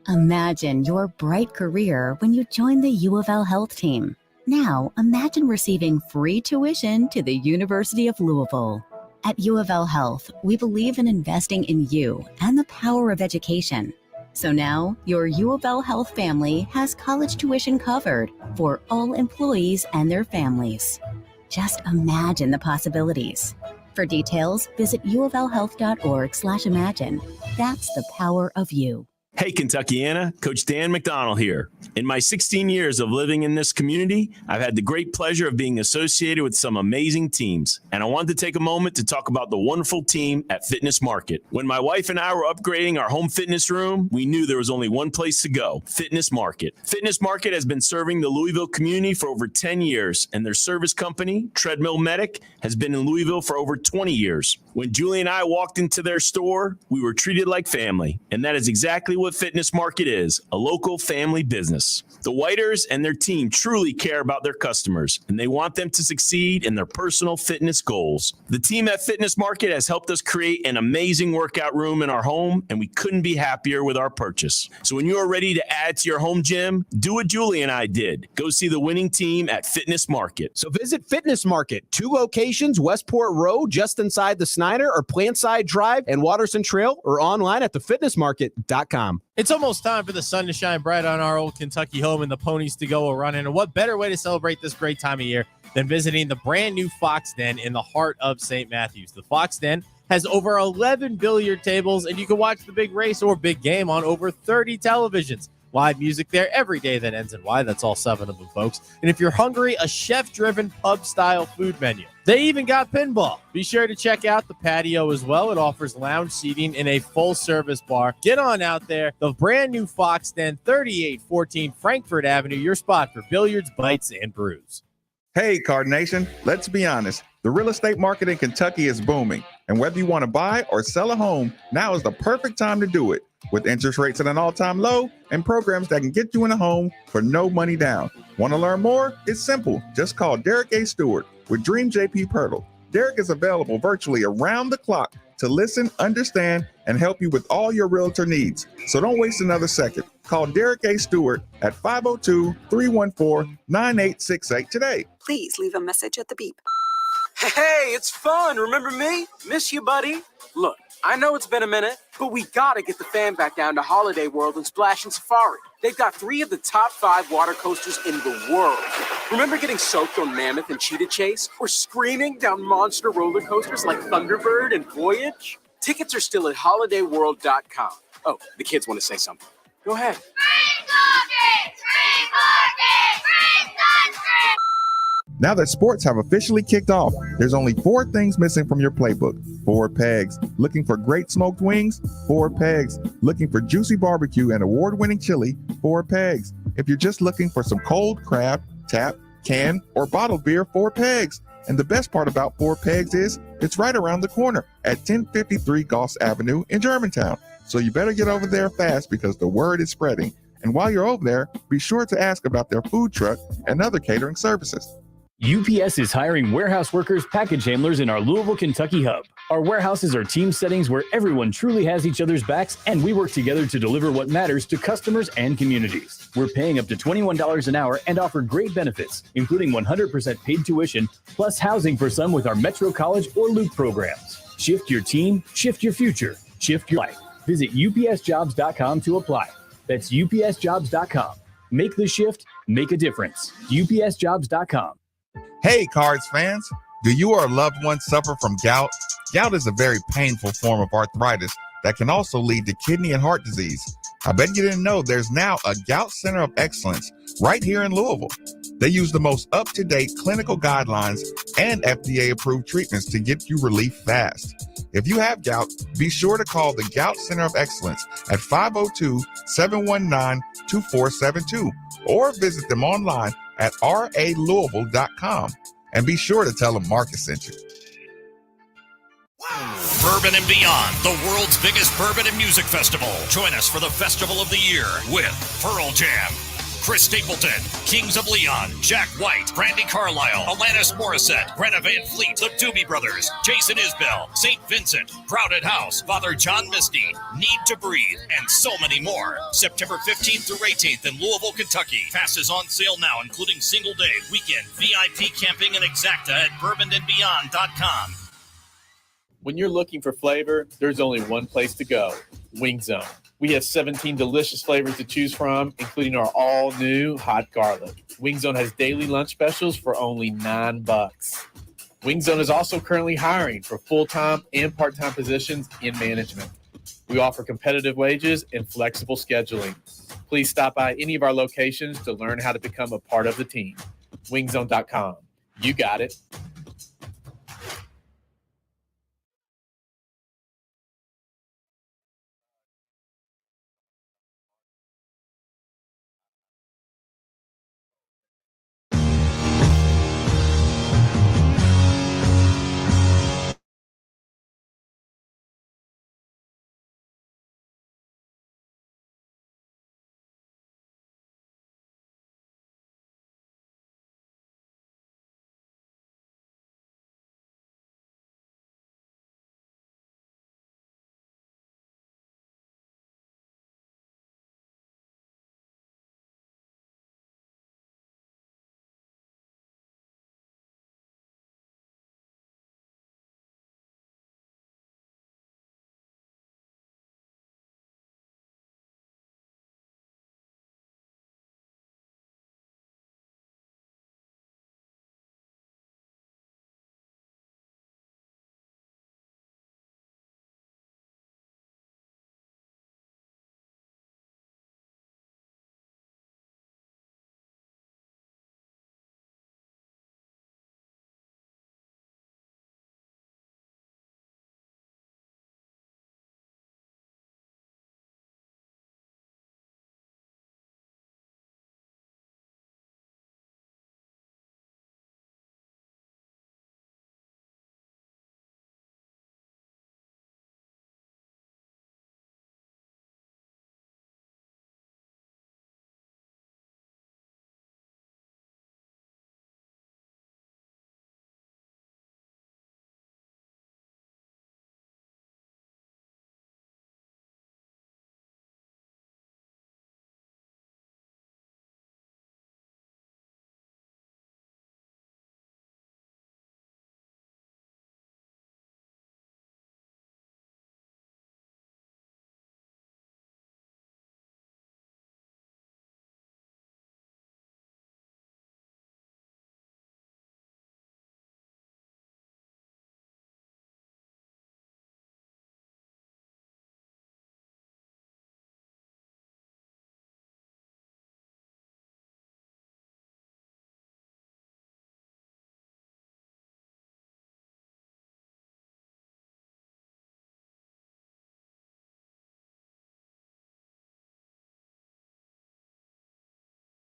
Speaker 8: Imagine your bright career when you join the U of L Health Team. Now, imagine receiving free tuition to the University of Louisville. At U of L Health, we believe in investing in you and the power of education. So now, your U of L Health family has college tuition covered for all employees and their families. Just imagine the possibilities. For details, visit uoflhealth.org/imagine. That's the power of you.
Speaker 9: Hey, Kentuckiana, Coach Dan McDonald here. In my 16 years of living in this community, I've had the great pleasure of being associated with some amazing teams. And I wanted to take a moment to talk about the wonderful team at Fitness Market. When my wife and I were upgrading our home fitness room, we knew there was only one place to go, Fitness Market. Fitness Market has been serving the Louisville community for over 10 years, and their service company, Treadmill Medic, has been in Louisville for over 20 years. When Julie and I walked into their store, we were treated like family, and that is exactly what Fitness Market is, a local family business. The Whiters and their team truly care about their customers, and they want them to succeed in their personal fitness goals. The team at Fitness Market has helped us create an amazing workout room in our home, and we couldn't be happier with our purchase. So when you are ready to add to your home gym, do what Julie and I did. Go see the winning team at Fitness Market.
Speaker 10: So visit Fitness Market, 2 locations, Westport Road, just inside the Snyder, or Plantside Drive and Watterson Trail, or online at thefitnessmarket.com.
Speaker 6: It's almost time for the sun to shine bright on our old Kentucky home and the ponies to go a-running. And what better way to celebrate this great time of year than visiting the brand new Fox Den in the heart of St. Matthews. The Fox Den has over 11 billiard tables, and you can watch the big race or big game on over 30 televisions. Live music there every day that ends in Y. That's all 7 of them, folks. And if you're hungry, a chef-driven pub-style food menu. They even got pinball. Be sure to check out the patio as well. It offers lounge seating in a full-service bar. Get on out there. The brand new Fox Den, 3814 Frankfurt Avenue, your spot for billiards, bites, and brews.
Speaker 1: Hey, Card Nation, let's be honest. The real estate market in Kentucky is booming. And whether you want to buy or sell a home, now is the perfect time to do it. With interest rates at an all-time low and programs that can get you in a home for no money down. Want to learn more? It's simple. Just call Derek A. Stewart with Dream JP Pirtle. Derek is available virtually around the clock to listen, understand, and help you with all your realtor needs. So don't waste another second. Call Derek A. Stewart at 502-314-9868 today.
Speaker 11: Please leave a message at the beep.
Speaker 12: Hey, it's fun. Remember me? Miss you, buddy. Look, I know it's been a minute, but we gotta get the fam back down to Holiday World and Splash and Safari. They've got 3 of the top 5 water coasters in the world. Remember getting soaked on Mammoth and Cheetah Chase? Or screaming down monster roller coasters like Thunderbird and Voyage? Tickets are still at holidayworld.com. Oh, the kids want to say something. Go ahead.
Speaker 1: Now that sports have officially kicked off, there's only 4 things missing from your playbook. 4 pegs. Looking for great smoked wings? 4 pegs. Looking for juicy barbecue and award-winning chili? 4 pegs. If you're just looking for some cold craft, tap, can, or bottled beer, 4 pegs. And the best part about 4 pegs is it's right around the corner at 1053 Goss Avenue in Germantown. So you better get over there fast because the word is spreading. And while you're over there, be sure to ask about their food truck and other catering services.
Speaker 13: UPS is hiring warehouse workers, package handlers in our Louisville, Kentucky hub. Our warehouses are team settings where everyone truly has each other's backs, and we work together to deliver what matters to customers and communities. We're paying up to $21 an hour and offer great benefits, including 100% paid tuition, plus housing for some with our Metro College or Loop programs. Shift your team, shift your future, shift your life. Visit upsjobs.com to apply. That's upsjobs.com. Make the shift, make a difference. upsjobs.com.
Speaker 1: Hey, Cards fans, do you or a loved one suffer from gout? Gout is a very painful form of arthritis that can also lead to kidney and heart disease. I bet you didn't know there's now a Gout Center of Excellence right here in Louisville. They use the most up-to-date clinical guidelines and FDA-approved treatments to get you relief fast. If you have gout, be sure to call the Gout Center of Excellence at 502-719-2472 or visit them online at ralouisville.com. And be sure to tell them Marcus sent you.
Speaker 14: Bourbon and Beyond, the world's biggest bourbon and music festival. Join us for the Festival of the Year with Pearl Jam, Chris Stapleton, Kings of Leon, Jack White, Brandy Carlisle, Alanis Morissette, Greta Van Fleet, the Doobie Brothers, Jason Isbell, St. Vincent, Crowded House, Father John Misty, Need to Breathe, and so many more. September 15th through 18th in Louisville, Kentucky. Pass is on sale now, including single day, weekend, VIP camping, and Exacta at bourbonandbeyond.com.
Speaker 15: When you're looking for flavor, there's only one place to go, Wing Zone. We have 17 delicious flavors to choose from, including our all-new hot garlic. Wing Zone has daily lunch specials for only $9. Wing Zone is also currently hiring for full-time and part-time positions in management. We offer competitive wages and flexible scheduling. Please stop by any of our locations to learn how to become a part of the team. Wingzone.com. You got it.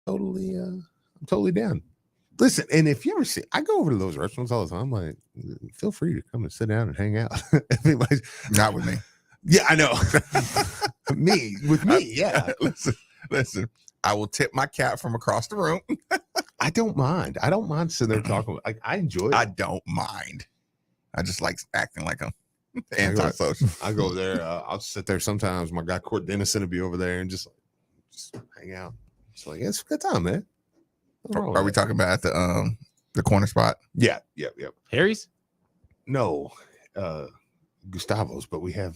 Speaker 5: I'm totally down. Listen, and if you ever see, I go over to those restaurants all the time. I'm like, feel free to come and sit down and hang out.
Speaker 1: Not with me.
Speaker 5: Yeah, I know. with me, yeah.
Speaker 1: Listen, I will tip my cat from across the room.
Speaker 5: I don't mind. I don't mind sitting there talking. I enjoy it.
Speaker 1: I don't mind. I just like acting like a antisocial.
Speaker 5: I go there. I'll sit there sometimes. My guy Court Dennison will be over there and just hang out. It's like, it's a good time, man.
Speaker 1: Are we talking about the corner spot?
Speaker 5: Yeah.
Speaker 6: Harry's?
Speaker 5: No, Gustavo's, but we have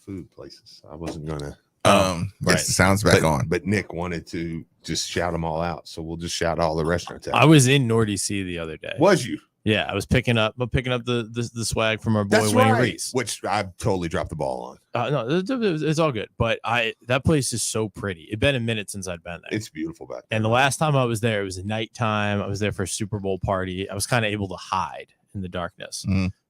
Speaker 5: food places. I wasn't gonna
Speaker 1: Yes, the sound's back on.
Speaker 5: But Nick wanted to just shout them all out, so we'll just shout all the restaurants out.
Speaker 6: I was in Nordy C the other day.
Speaker 5: Was you?
Speaker 6: Yeah, I was picking up the swag from our boy
Speaker 5: That's
Speaker 6: Wayne
Speaker 5: right.
Speaker 6: Reese,
Speaker 5: which I totally dropped the ball on.
Speaker 6: No, it's all good. But that place is so pretty. It'd been a minute since I'd been there.
Speaker 5: It's beautiful back there.
Speaker 6: And the last time I was there, it was nighttime. I was there for a Super Bowl party. I was kind of able to hide in the darkness.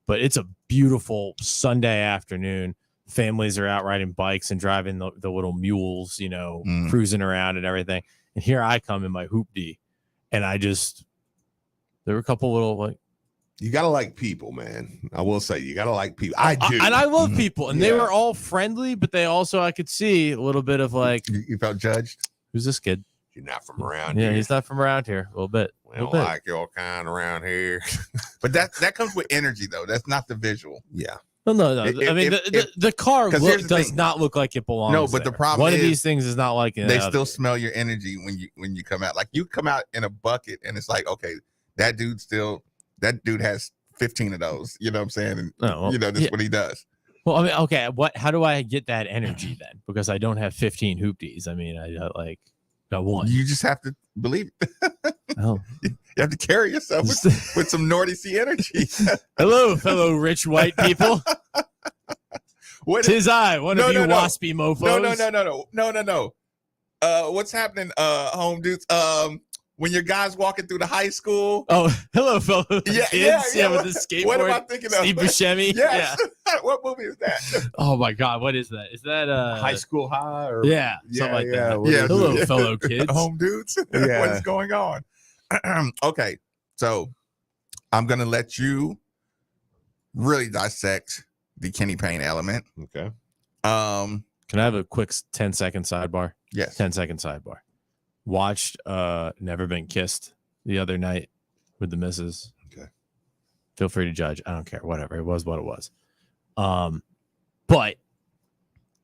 Speaker 6: But it's a beautiful Sunday afternoon. Families are out riding bikes and driving the little mules, cruising around and everything. And here I come in my hoopty, and there were a couple little
Speaker 5: you gotta like people, man. I will say you gotta like people. I do,
Speaker 6: and I love people, and they were all friendly, but they also I could see a little bit of
Speaker 1: you felt judged.
Speaker 6: Who's this kid?
Speaker 5: You're not from around
Speaker 6: here.
Speaker 5: here.
Speaker 6: He's not from around here. A little bit.
Speaker 5: We don't like your kind around here.
Speaker 1: But that comes with energy, though. That's not the visual.
Speaker 5: Yeah.
Speaker 6: No. I mean, the car does not look like it belongs.
Speaker 1: No, but
Speaker 6: there.
Speaker 1: the problem
Speaker 6: one
Speaker 1: is
Speaker 6: of these things is not like
Speaker 1: they still smell your energy when you come out. Like you come out in a bucket, and it's like, okay, that dude has 15 of those. You know what I'm saying? And that's what he does.
Speaker 6: Well, I mean, okay, how do I get that energy then? Because I don't have 15 hoopties. I mean, I got one.
Speaker 1: You just have to believe it.
Speaker 6: Oh.
Speaker 1: You have to carry yourself with some Nordy C energy.
Speaker 6: Hello, fellow rich white people. Tis I, one of you waspy mofos.
Speaker 1: No. What's happening, home dudes? When your guys walking through the high school.
Speaker 6: Oh, hello, fellow kids. Yeah, with the skateboard.
Speaker 1: What am I thinking of?
Speaker 6: Steve Buscemi.
Speaker 1: Yes. Yeah. What movie is that?
Speaker 6: Oh my God, what is that? Is that
Speaker 5: High School High? Or
Speaker 6: something like that.
Speaker 1: Yeah.
Speaker 6: Hello, fellow kids.
Speaker 1: Home dudes.
Speaker 5: Yeah.
Speaker 1: What is going on? Okay, so I'm gonna let you really dissect the Kenny Payne element.
Speaker 5: Okay.
Speaker 6: Can I have a quick 10-second sidebar?
Speaker 1: Yes.
Speaker 6: 10-second sidebar. Watched Never Been Kissed the other night with the missus.
Speaker 5: Okay.
Speaker 6: Feel free to judge. I don't care. Whatever. It was what it was. But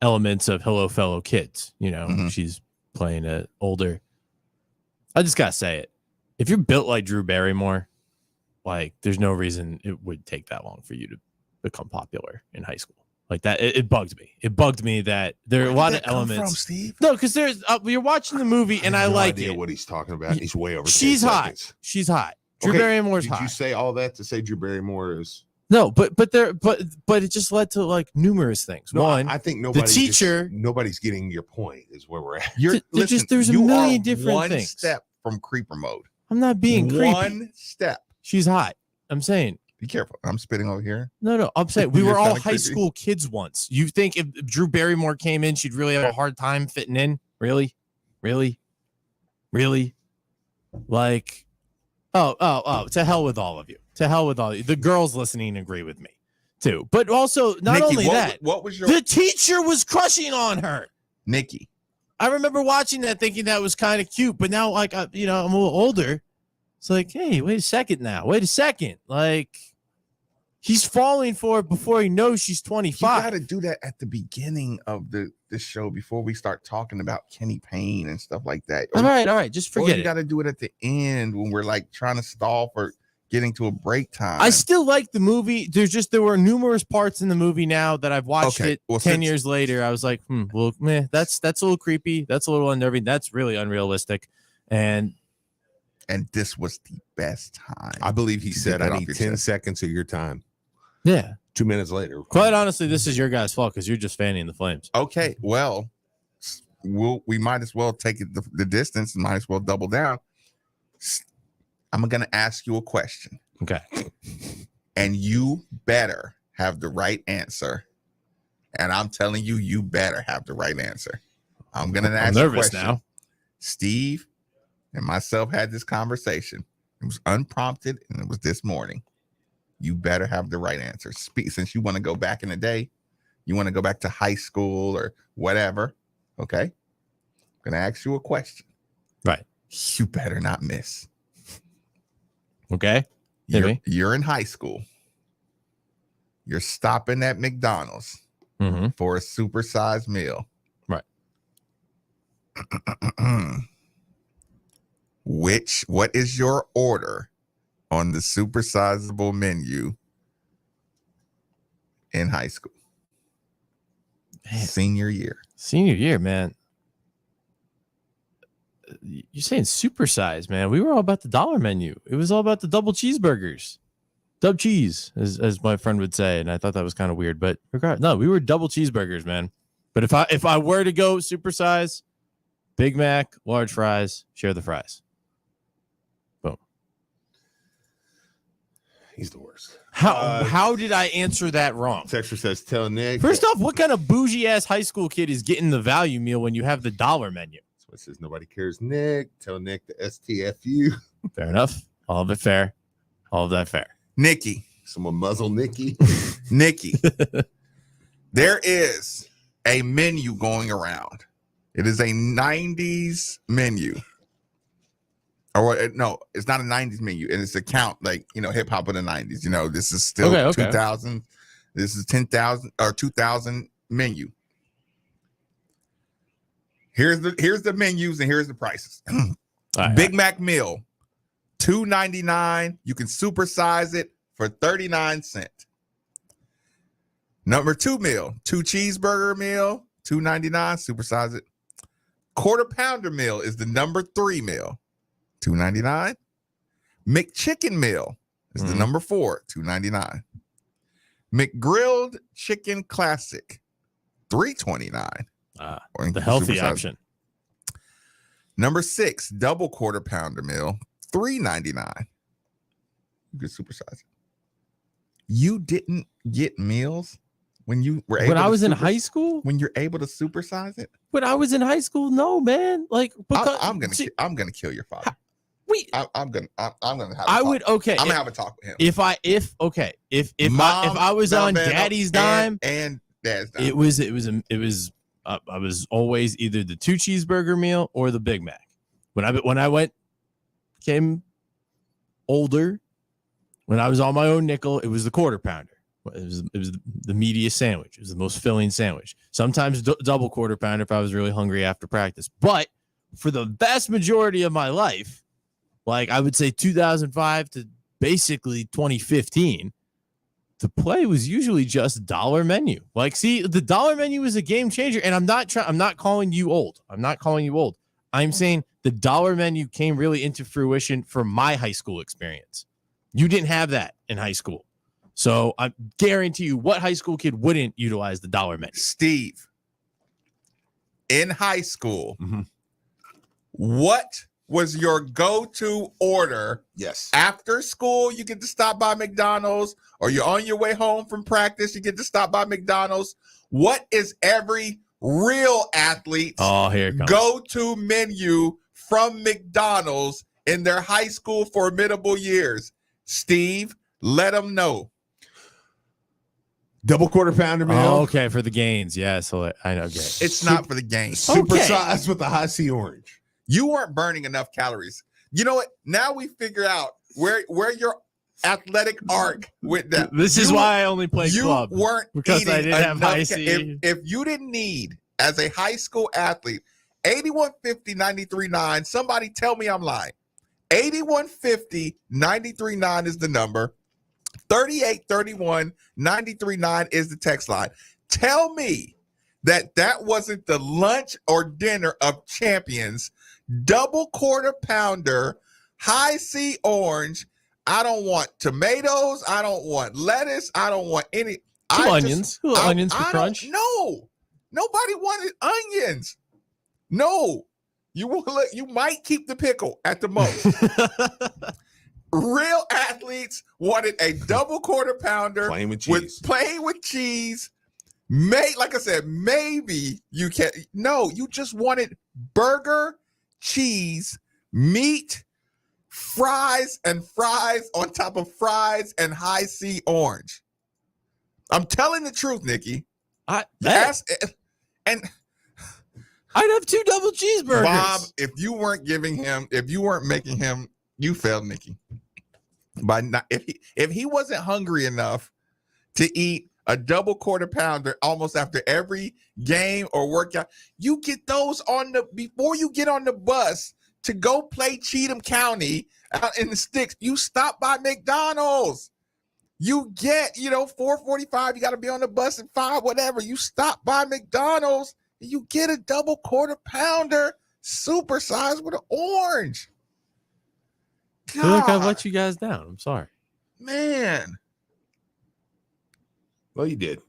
Speaker 6: elements of Hello, Fellow Kids. She's playing it older. I just gotta say it. If you're built like Drew Barrymore, there's no reason it would take that long for you to become popular in high school. Like that, it bugged me. It bugged me that there are a lot of elements.
Speaker 1: From, Steve?
Speaker 6: No, because there's you're watching the movie and I
Speaker 5: no
Speaker 6: like
Speaker 5: idea
Speaker 6: it.
Speaker 5: what he's talking about. He's way over.
Speaker 6: She's
Speaker 5: 10
Speaker 6: hot.
Speaker 5: seconds.
Speaker 6: She's hot. Drew Barrymore's hot.
Speaker 5: Did you say all that to say Drew Barrymore is?
Speaker 6: No, but it just led to numerous things.
Speaker 5: No,
Speaker 6: One,
Speaker 5: I think nobody's getting your point. Is where we're at.
Speaker 6: There's a million different
Speaker 1: one
Speaker 6: things.
Speaker 1: Step from creeper mode.
Speaker 6: I'm not being creepy.
Speaker 1: One step.
Speaker 6: She's hot. I'm saying.
Speaker 1: Be careful. I'm spitting over here.
Speaker 6: No. I'm saying we were all high
Speaker 1: creepy.
Speaker 6: school kids once. You think if Drew Barrymore came in, she'd really have a hard time fitting in? Really? Like, oh, to hell with all of you. To hell with all of you. The girls listening agree with me too. But also, not
Speaker 1: Nikki,
Speaker 6: only that,
Speaker 1: what was your
Speaker 6: the teacher was crushing on her.
Speaker 1: Nikki?
Speaker 6: I remember watching that thinking that was kind of cute, but now I'm a little older. It's like, hey, wait a second now. Wait a second. Like, he's falling for it before he knows she's 25.
Speaker 1: You got to do that at the beginning of the show before we start talking about Kenny Payne and stuff like that.
Speaker 6: All right. Just forget it.
Speaker 1: You got to do it at the end when we're trying to stall for getting to a break time.
Speaker 6: I still like the movie. There were numerous parts in the movie now that I've watched it 10 years later. I was like, that's a little creepy. That's a little unnerving. That's really unrealistic. And
Speaker 1: this was the best time.
Speaker 5: I believe he said, I need 10 seconds of your time.
Speaker 6: Yeah.
Speaker 5: 2 minutes later.
Speaker 6: Quite honestly, this is your guys' fault because you're just fanning the flames.
Speaker 1: Okay. Well, we might as well take it the distance and might as well double down. I'm going to ask you a question.
Speaker 6: Okay.
Speaker 1: And you better have the right answer. And I'm telling you, you better have the right answer. I'm going to ask you a question. Now. Steve and myself had this conversation. It was unprompted, and it was this morning. You better have the right answer. Since you want to go back in the day, you want to go back to high school or whatever, okay? I'm going to ask you a question.
Speaker 6: Right.
Speaker 1: You better not miss.
Speaker 6: Okay.
Speaker 1: You're in high school. You're stopping at McDonald's for a supersized meal.
Speaker 6: Right.
Speaker 1: What is your order on the supersizable menu in high school? Man. Senior year.
Speaker 6: Senior year, man. You're saying supersize, man. We were all about the dollar menu. It was all about the double cheeseburgers. Dub cheese, as my friend would say. And I thought that was kind of weird. But no, we were double cheeseburgers, man. But if I were to go supersize, Big Mac, large fries, share the fries. Boom.
Speaker 5: He's the worst.
Speaker 6: How did I answer that wrong?
Speaker 5: Texture says, tell Nick.
Speaker 6: First off, what kind of bougie ass high school kid is getting the value meal when you have the dollar menu?
Speaker 5: So it says nobody cares. Nick, tell Nick the STFU.
Speaker 6: Fair enough. All of it fair. All of that fair.
Speaker 1: Nikki.
Speaker 5: Someone muzzle Nikki.
Speaker 1: Nikki. There is a menu going around. It is a 90s menu. Or no, it's not a 90s menu. And it's a count like, hip hop in the 90s. This is still 2000. This is 10,000 or 2000 menu. Here's the menus and here's the prices. Big Mac meal, $2.99. You can supersize it for 39 cents. Number 2 meal, 2 cheeseburger meal, $2.99. Supersize it. Quarter pounder meal is the number 3 meal, $2.99. McChicken meal is the number 4, $2.99. McGrilled chicken classic, $3.29.
Speaker 6: The healthy option.
Speaker 1: Number 6, double quarter pounder meal, $3.99. You could supersize it. You didn't get meals when you were able.
Speaker 6: When I was in high school,
Speaker 1: when you're able to supersize it.
Speaker 6: When I was in high school, no, man. Like, because,
Speaker 1: I'm gonna kill your father. I'm gonna have. I'm gonna have a talk with him.
Speaker 6: If I was on Daddy's dime
Speaker 1: and Dad's dime,
Speaker 6: it was. I was always either the 2 cheeseburger meal or the Big Mac. When I became older, when I was on my own nickel, it was the quarter pounder. It was the meatiest sandwich. It was the most filling sandwich. Sometimes double quarter pounder if I was really hungry after practice. But for the vast majority of my life, like I would say 2005 to basically 2015, the play was usually just dollar menu. Like, see, the dollar menu is a game changer. And I'm not calling you old. I'm saying the dollar menu came really into fruition for my high school experience. You didn't have that in high school. So I guarantee you, what high school kid wouldn't utilize the dollar menu?
Speaker 1: Steve, in high school, what was your go-to order?
Speaker 5: Yes.
Speaker 1: After school, you get to stop by McDonald's, or you're on your way home from practice, you get to stop by McDonald's. What is every real athlete's go-to menu from McDonald's in their high school formidable years? Steve, let them know.
Speaker 5: Double quarter pounder meal.
Speaker 6: Oh, okay, for the gains. Yeah, so I know. Okay.
Speaker 1: It's not for the gains.
Speaker 5: Supersized with the high C orange.
Speaker 1: You weren't burning enough calories. You know what? Now we figure out where your athletic arc went down.
Speaker 6: This is why I only played club.
Speaker 1: You weren't
Speaker 6: because
Speaker 1: eating
Speaker 6: I didn't have high C.
Speaker 1: If you didn't need, as a high school athlete, 8150 93.9, somebody tell me I'm lying. 8150 93.9 is the number. 3831 93.9 is the text line. Tell me that wasn't the lunch or dinner of champions. Double quarter pounder, high C orange. I don't want tomatoes. I don't want lettuce. I don't want any.
Speaker 6: Onions for crunch.
Speaker 1: No, nobody wanted onions. No, you might keep the pickle at the most. Real athletes wanted a double quarter pounder
Speaker 5: plain with cheese.
Speaker 1: Like I said, maybe you can. No, you just wanted burger, cheese, meat, fries, and fries on top of fries and high C orange. I'm telling the truth, Nikki.
Speaker 6: And I'd have 2 double cheeseburgers.
Speaker 1: Bob, if you weren't making him, you failed, Nikki. If he wasn't hungry enough to eat a double quarter pounder almost after every game or workout, you get those before you get on the bus to go play Cheatham County out in the sticks. You stop by McDonald's. You get, 4:45, you got to be on the bus at 5, whatever. You stop by McDonald's You get a double quarter pounder, supersized with an orange.
Speaker 6: I feel like I've let you guys down. I'm sorry.
Speaker 1: Man.
Speaker 5: Well, you did.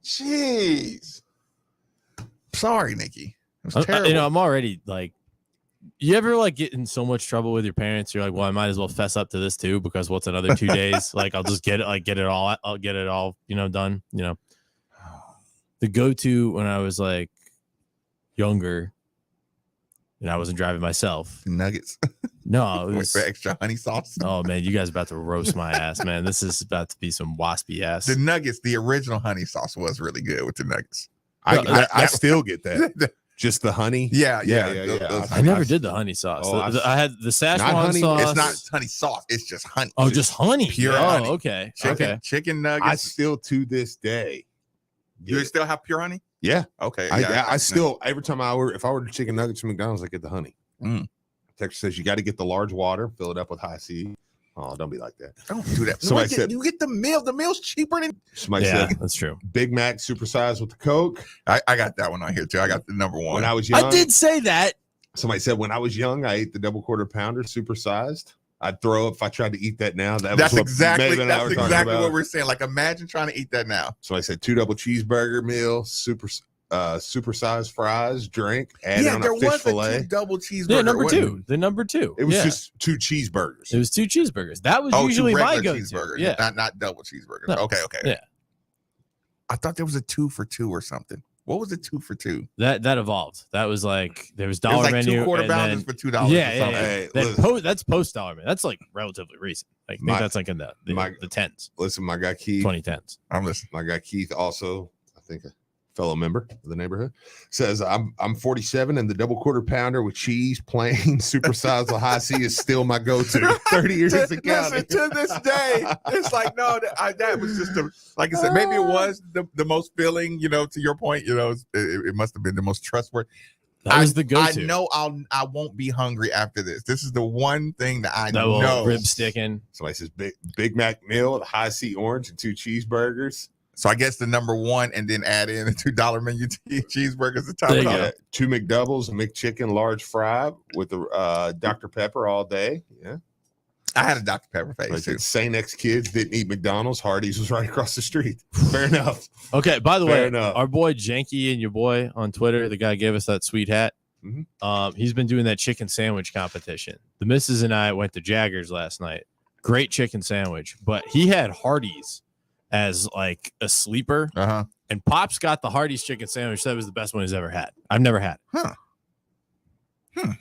Speaker 1: Jeez. Sorry, Nikki. It was terrible.
Speaker 6: I'm already like, you ever like get in so much trouble with your parents? You're like, well, I might as well fess up to this too, because what's another 2 days? Like, I'll just get it all, done. The go-to when I was like younger and I wasn't driving myself.
Speaker 1: Nuggets.
Speaker 6: No, it was
Speaker 1: for extra honey sauce.
Speaker 6: Oh man, you guys are about to roast my ass, man. This is about to be some waspy ass.
Speaker 1: The nuggets, the original honey sauce was really good with the nuggets.
Speaker 5: I still get that. Just the honey.
Speaker 1: Yeah.
Speaker 6: I never did the honey sauce. I had the Szechuan sauce.
Speaker 1: It's not honey sauce. It's just honey.
Speaker 6: Oh, just honey.
Speaker 1: Pure honey.
Speaker 6: Okay.
Speaker 1: Chicken nuggets.
Speaker 5: I still to this day.
Speaker 1: You still have pure honey?
Speaker 5: Yeah.
Speaker 1: Okay.
Speaker 5: I still every time if I order chicken nuggets from McDonald's, I get the honey. Text says you got to get the large water, fill it up with high C. Oh, don't be like that.
Speaker 1: Don't do that.
Speaker 5: Somebody said
Speaker 1: you get the meal. The meal's cheaper than.
Speaker 5: Somebody said
Speaker 6: that's true.
Speaker 5: Big Mac supersized with the Coke.
Speaker 1: I got that one on here too. I got the number one.
Speaker 5: When I was young,
Speaker 6: I did say that.
Speaker 5: Somebody said when I was young, I ate the double quarter pounder supersized. I'd throw up if I tried to eat that now.
Speaker 1: That's exactly what we're saying. Like, imagine trying to eat that now.
Speaker 5: So I said 2 double cheeseburger meal, supersized fries, drink, add on a fish fillet.
Speaker 1: 2 double cheeseburger.
Speaker 6: Yeah, number two. The number two.
Speaker 5: It was just 2 cheeseburgers.
Speaker 6: It was 2 cheeseburgers. That was usually my go-to.
Speaker 1: Yeah, not double cheeseburgers.
Speaker 6: No.
Speaker 1: Okay.
Speaker 6: Yeah.
Speaker 1: I thought there was a 2 for 2 or something. What was a 2 for 2?
Speaker 6: That evolved. That was like there was dollar menu.
Speaker 1: 2 quarter pounders for $2.
Speaker 6: Yeah.
Speaker 1: Hey,
Speaker 6: that's post dollar menu. That's like relatively recent. Like, I think that's like in the tens.
Speaker 5: Listen, my guy Keith.
Speaker 6: 2010s.
Speaker 1: I'm listening.
Speaker 5: My guy Keith also, I think, a fellow member of the neighborhood, says I'm 47 and the double quarter pounder with cheese, plain, supersized with high C is still my go-to. 30 years in county.
Speaker 1: To this day, it's like that was just like I said. Maybe it was the most filling. To your point, it must have been the most trustworthy.
Speaker 6: That was the go-to.
Speaker 1: I know I won't be hungry after this. This is the one thing that I know.
Speaker 6: Rib sticking.
Speaker 5: Somebody says Big Mac meal, the high C orange, and 2 cheeseburgers.
Speaker 1: So I guess the number one, and then add in a $2 menu cheeseburgers to top it off.
Speaker 5: 2 McDoubles, a McChicken large fry with the Dr. Pepper all day. Yeah,
Speaker 1: I had a Dr. Pepper phase too.
Speaker 5: St. X kids didn't eat McDonald's. Hardee's was right across the street. Fair enough.
Speaker 6: Okay. By the way, our boy Janky and your boy on Twitter, the guy gave us that sweet hat.
Speaker 5: Mm-hmm.
Speaker 6: He's been doing that chicken sandwich competition. The missus and I went to Jaggers last night. Great chicken sandwich, but he had Hardee's as like a sleeper, and Pops got the Hardee's chicken sandwich. That was the best one he's ever had. I've never had it.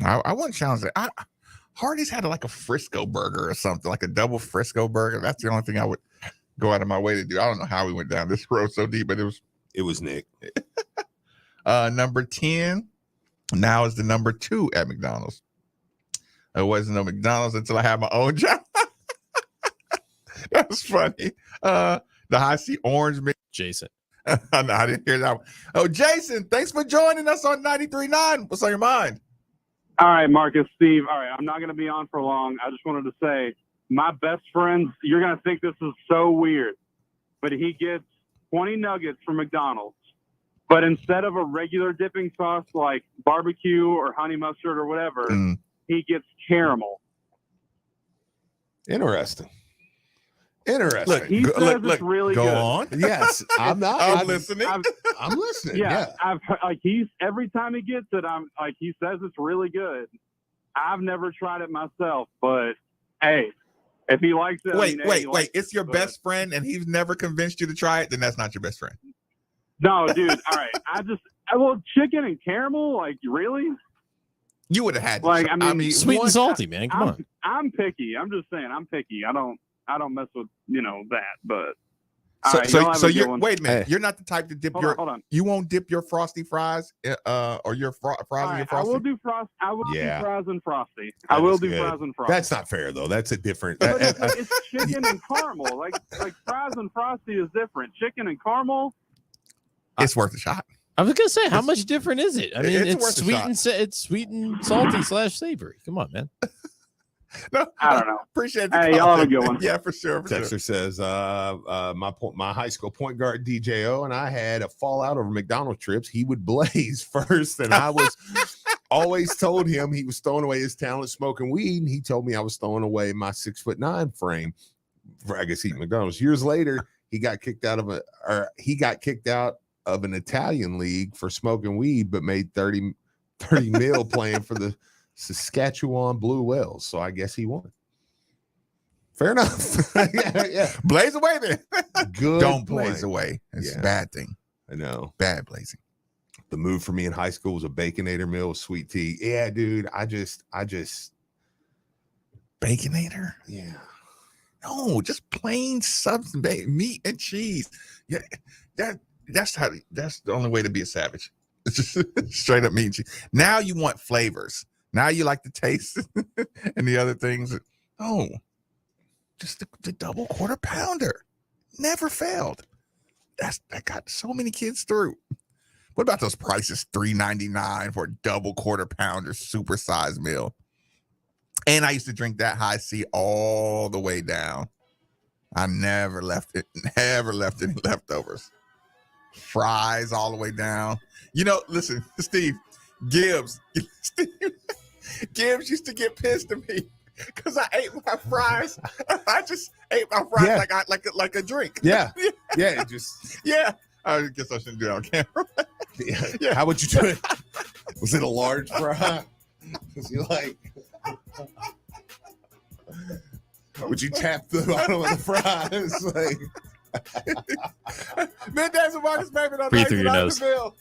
Speaker 1: I wouldn't challenge it. Hardee's had like a Frisco burger or something, like a double Frisco burger. That's the only thing I would go out of my way to do. I don't know how we went down this road so deep, but
Speaker 5: it was Nick.
Speaker 1: Number 10 now is the number 2 at McDonald's. It wasn't a McDonald's until I had my own job. That was funny. The high C orange mix.
Speaker 6: Jason.
Speaker 1: No, I didn't hear that one. Oh, Jason, thanks for joining us on 93.9. What's on your mind?
Speaker 16: All right, Marcus, Steve. All right, I'm not going to be on for long. I just wanted to say my best friend, you're going to think this is so weird, but he gets 20 nuggets from McDonald's. But instead of a regular dipping sauce like barbecue or honey mustard or whatever, he gets caramel.
Speaker 5: Interesting.
Speaker 1: Look,
Speaker 16: he says it's really
Speaker 1: go
Speaker 16: good.
Speaker 1: on.
Speaker 5: Yes, I'm
Speaker 1: listening.
Speaker 5: I'm listening.
Speaker 16: Yeah, I've he's every time he gets it, I'm like he says it's really good. I've never tried it myself, but hey, if he likes it,
Speaker 1: wait. It's your best friend, and he's never convinced you to try it. Then that's not your best friend.
Speaker 16: No, dude. All right, chicken and caramel, like really.
Speaker 1: You would have had
Speaker 16: like
Speaker 6: I mean sweet and salty, man. Come on.
Speaker 16: I'm picky. I'm just saying I'm picky. I don't mess with that, but
Speaker 1: so you're wait a minute. You're not the type to dip
Speaker 16: hold on.
Speaker 1: You won't dip your frosty fries or your fries in your frosty.
Speaker 16: I will do fries and frosty.
Speaker 5: I
Speaker 16: will do fries and frosty.
Speaker 5: That's not fair though. That's a different.
Speaker 16: It's chicken and caramel. Like fries and frosty is different. Chicken and caramel.
Speaker 1: It's worth a shot.
Speaker 6: I was gonna say, how much different is it? I mean,
Speaker 1: it's
Speaker 6: sweet and salty / savory. Come on, man.
Speaker 1: No,
Speaker 16: I don't know.
Speaker 1: Appreciate the
Speaker 16: Hey, y'all have a good one.
Speaker 1: Yeah, for sure.
Speaker 5: Texter says, my high school point guard DJO and I had a fallout over McDonald's trips. He would blaze first, and I was always told him he was throwing away his talent smoking weed, and he told me I was throwing away my 6'9" frame for I guess eating McDonald's. Years later, he got kicked out of an Italian league for smoking weed, but made 30 mil playing for the Saskatchewan Blue Whales. So I guess he won. Fair enough. yeah.
Speaker 1: Blaze away then.
Speaker 5: Good.
Speaker 1: Don't
Speaker 5: point.
Speaker 1: blaze away. It's a bad thing.
Speaker 5: I know.
Speaker 1: Bad blazing.
Speaker 5: The move for me in high school was a Baconator meal with sweet tea. Yeah, dude. I just
Speaker 1: Baconator?
Speaker 5: Yeah.
Speaker 1: No, just plain substance, meat and cheese. Yeah, that's the only way to be a savage. It's just straight up meat and cheese. Now you want flavors. Now you like the taste and the other things. No, just the double quarter pounder. Never failed. That got so many kids through. What about those prices? $3.99 for a double quarter pounder supersized meal. And I used to drink that high C all the way down. I never left any leftovers. Fries all the way down. You know, listen, Steve, Gibbs used to get pissed at me because I ate my fries. I just ate my fries like a drink.
Speaker 5: Yeah. Yeah.
Speaker 1: Yeah. I guess I shouldn't do that on camera.
Speaker 5: Yeah. How would you do it? Was it a large fry? Was he like... Would you tap the bottom of the fries? Like,
Speaker 1: Middays with Marcus Maven on
Speaker 6: Breathe through your nose.
Speaker 1: $19 bill.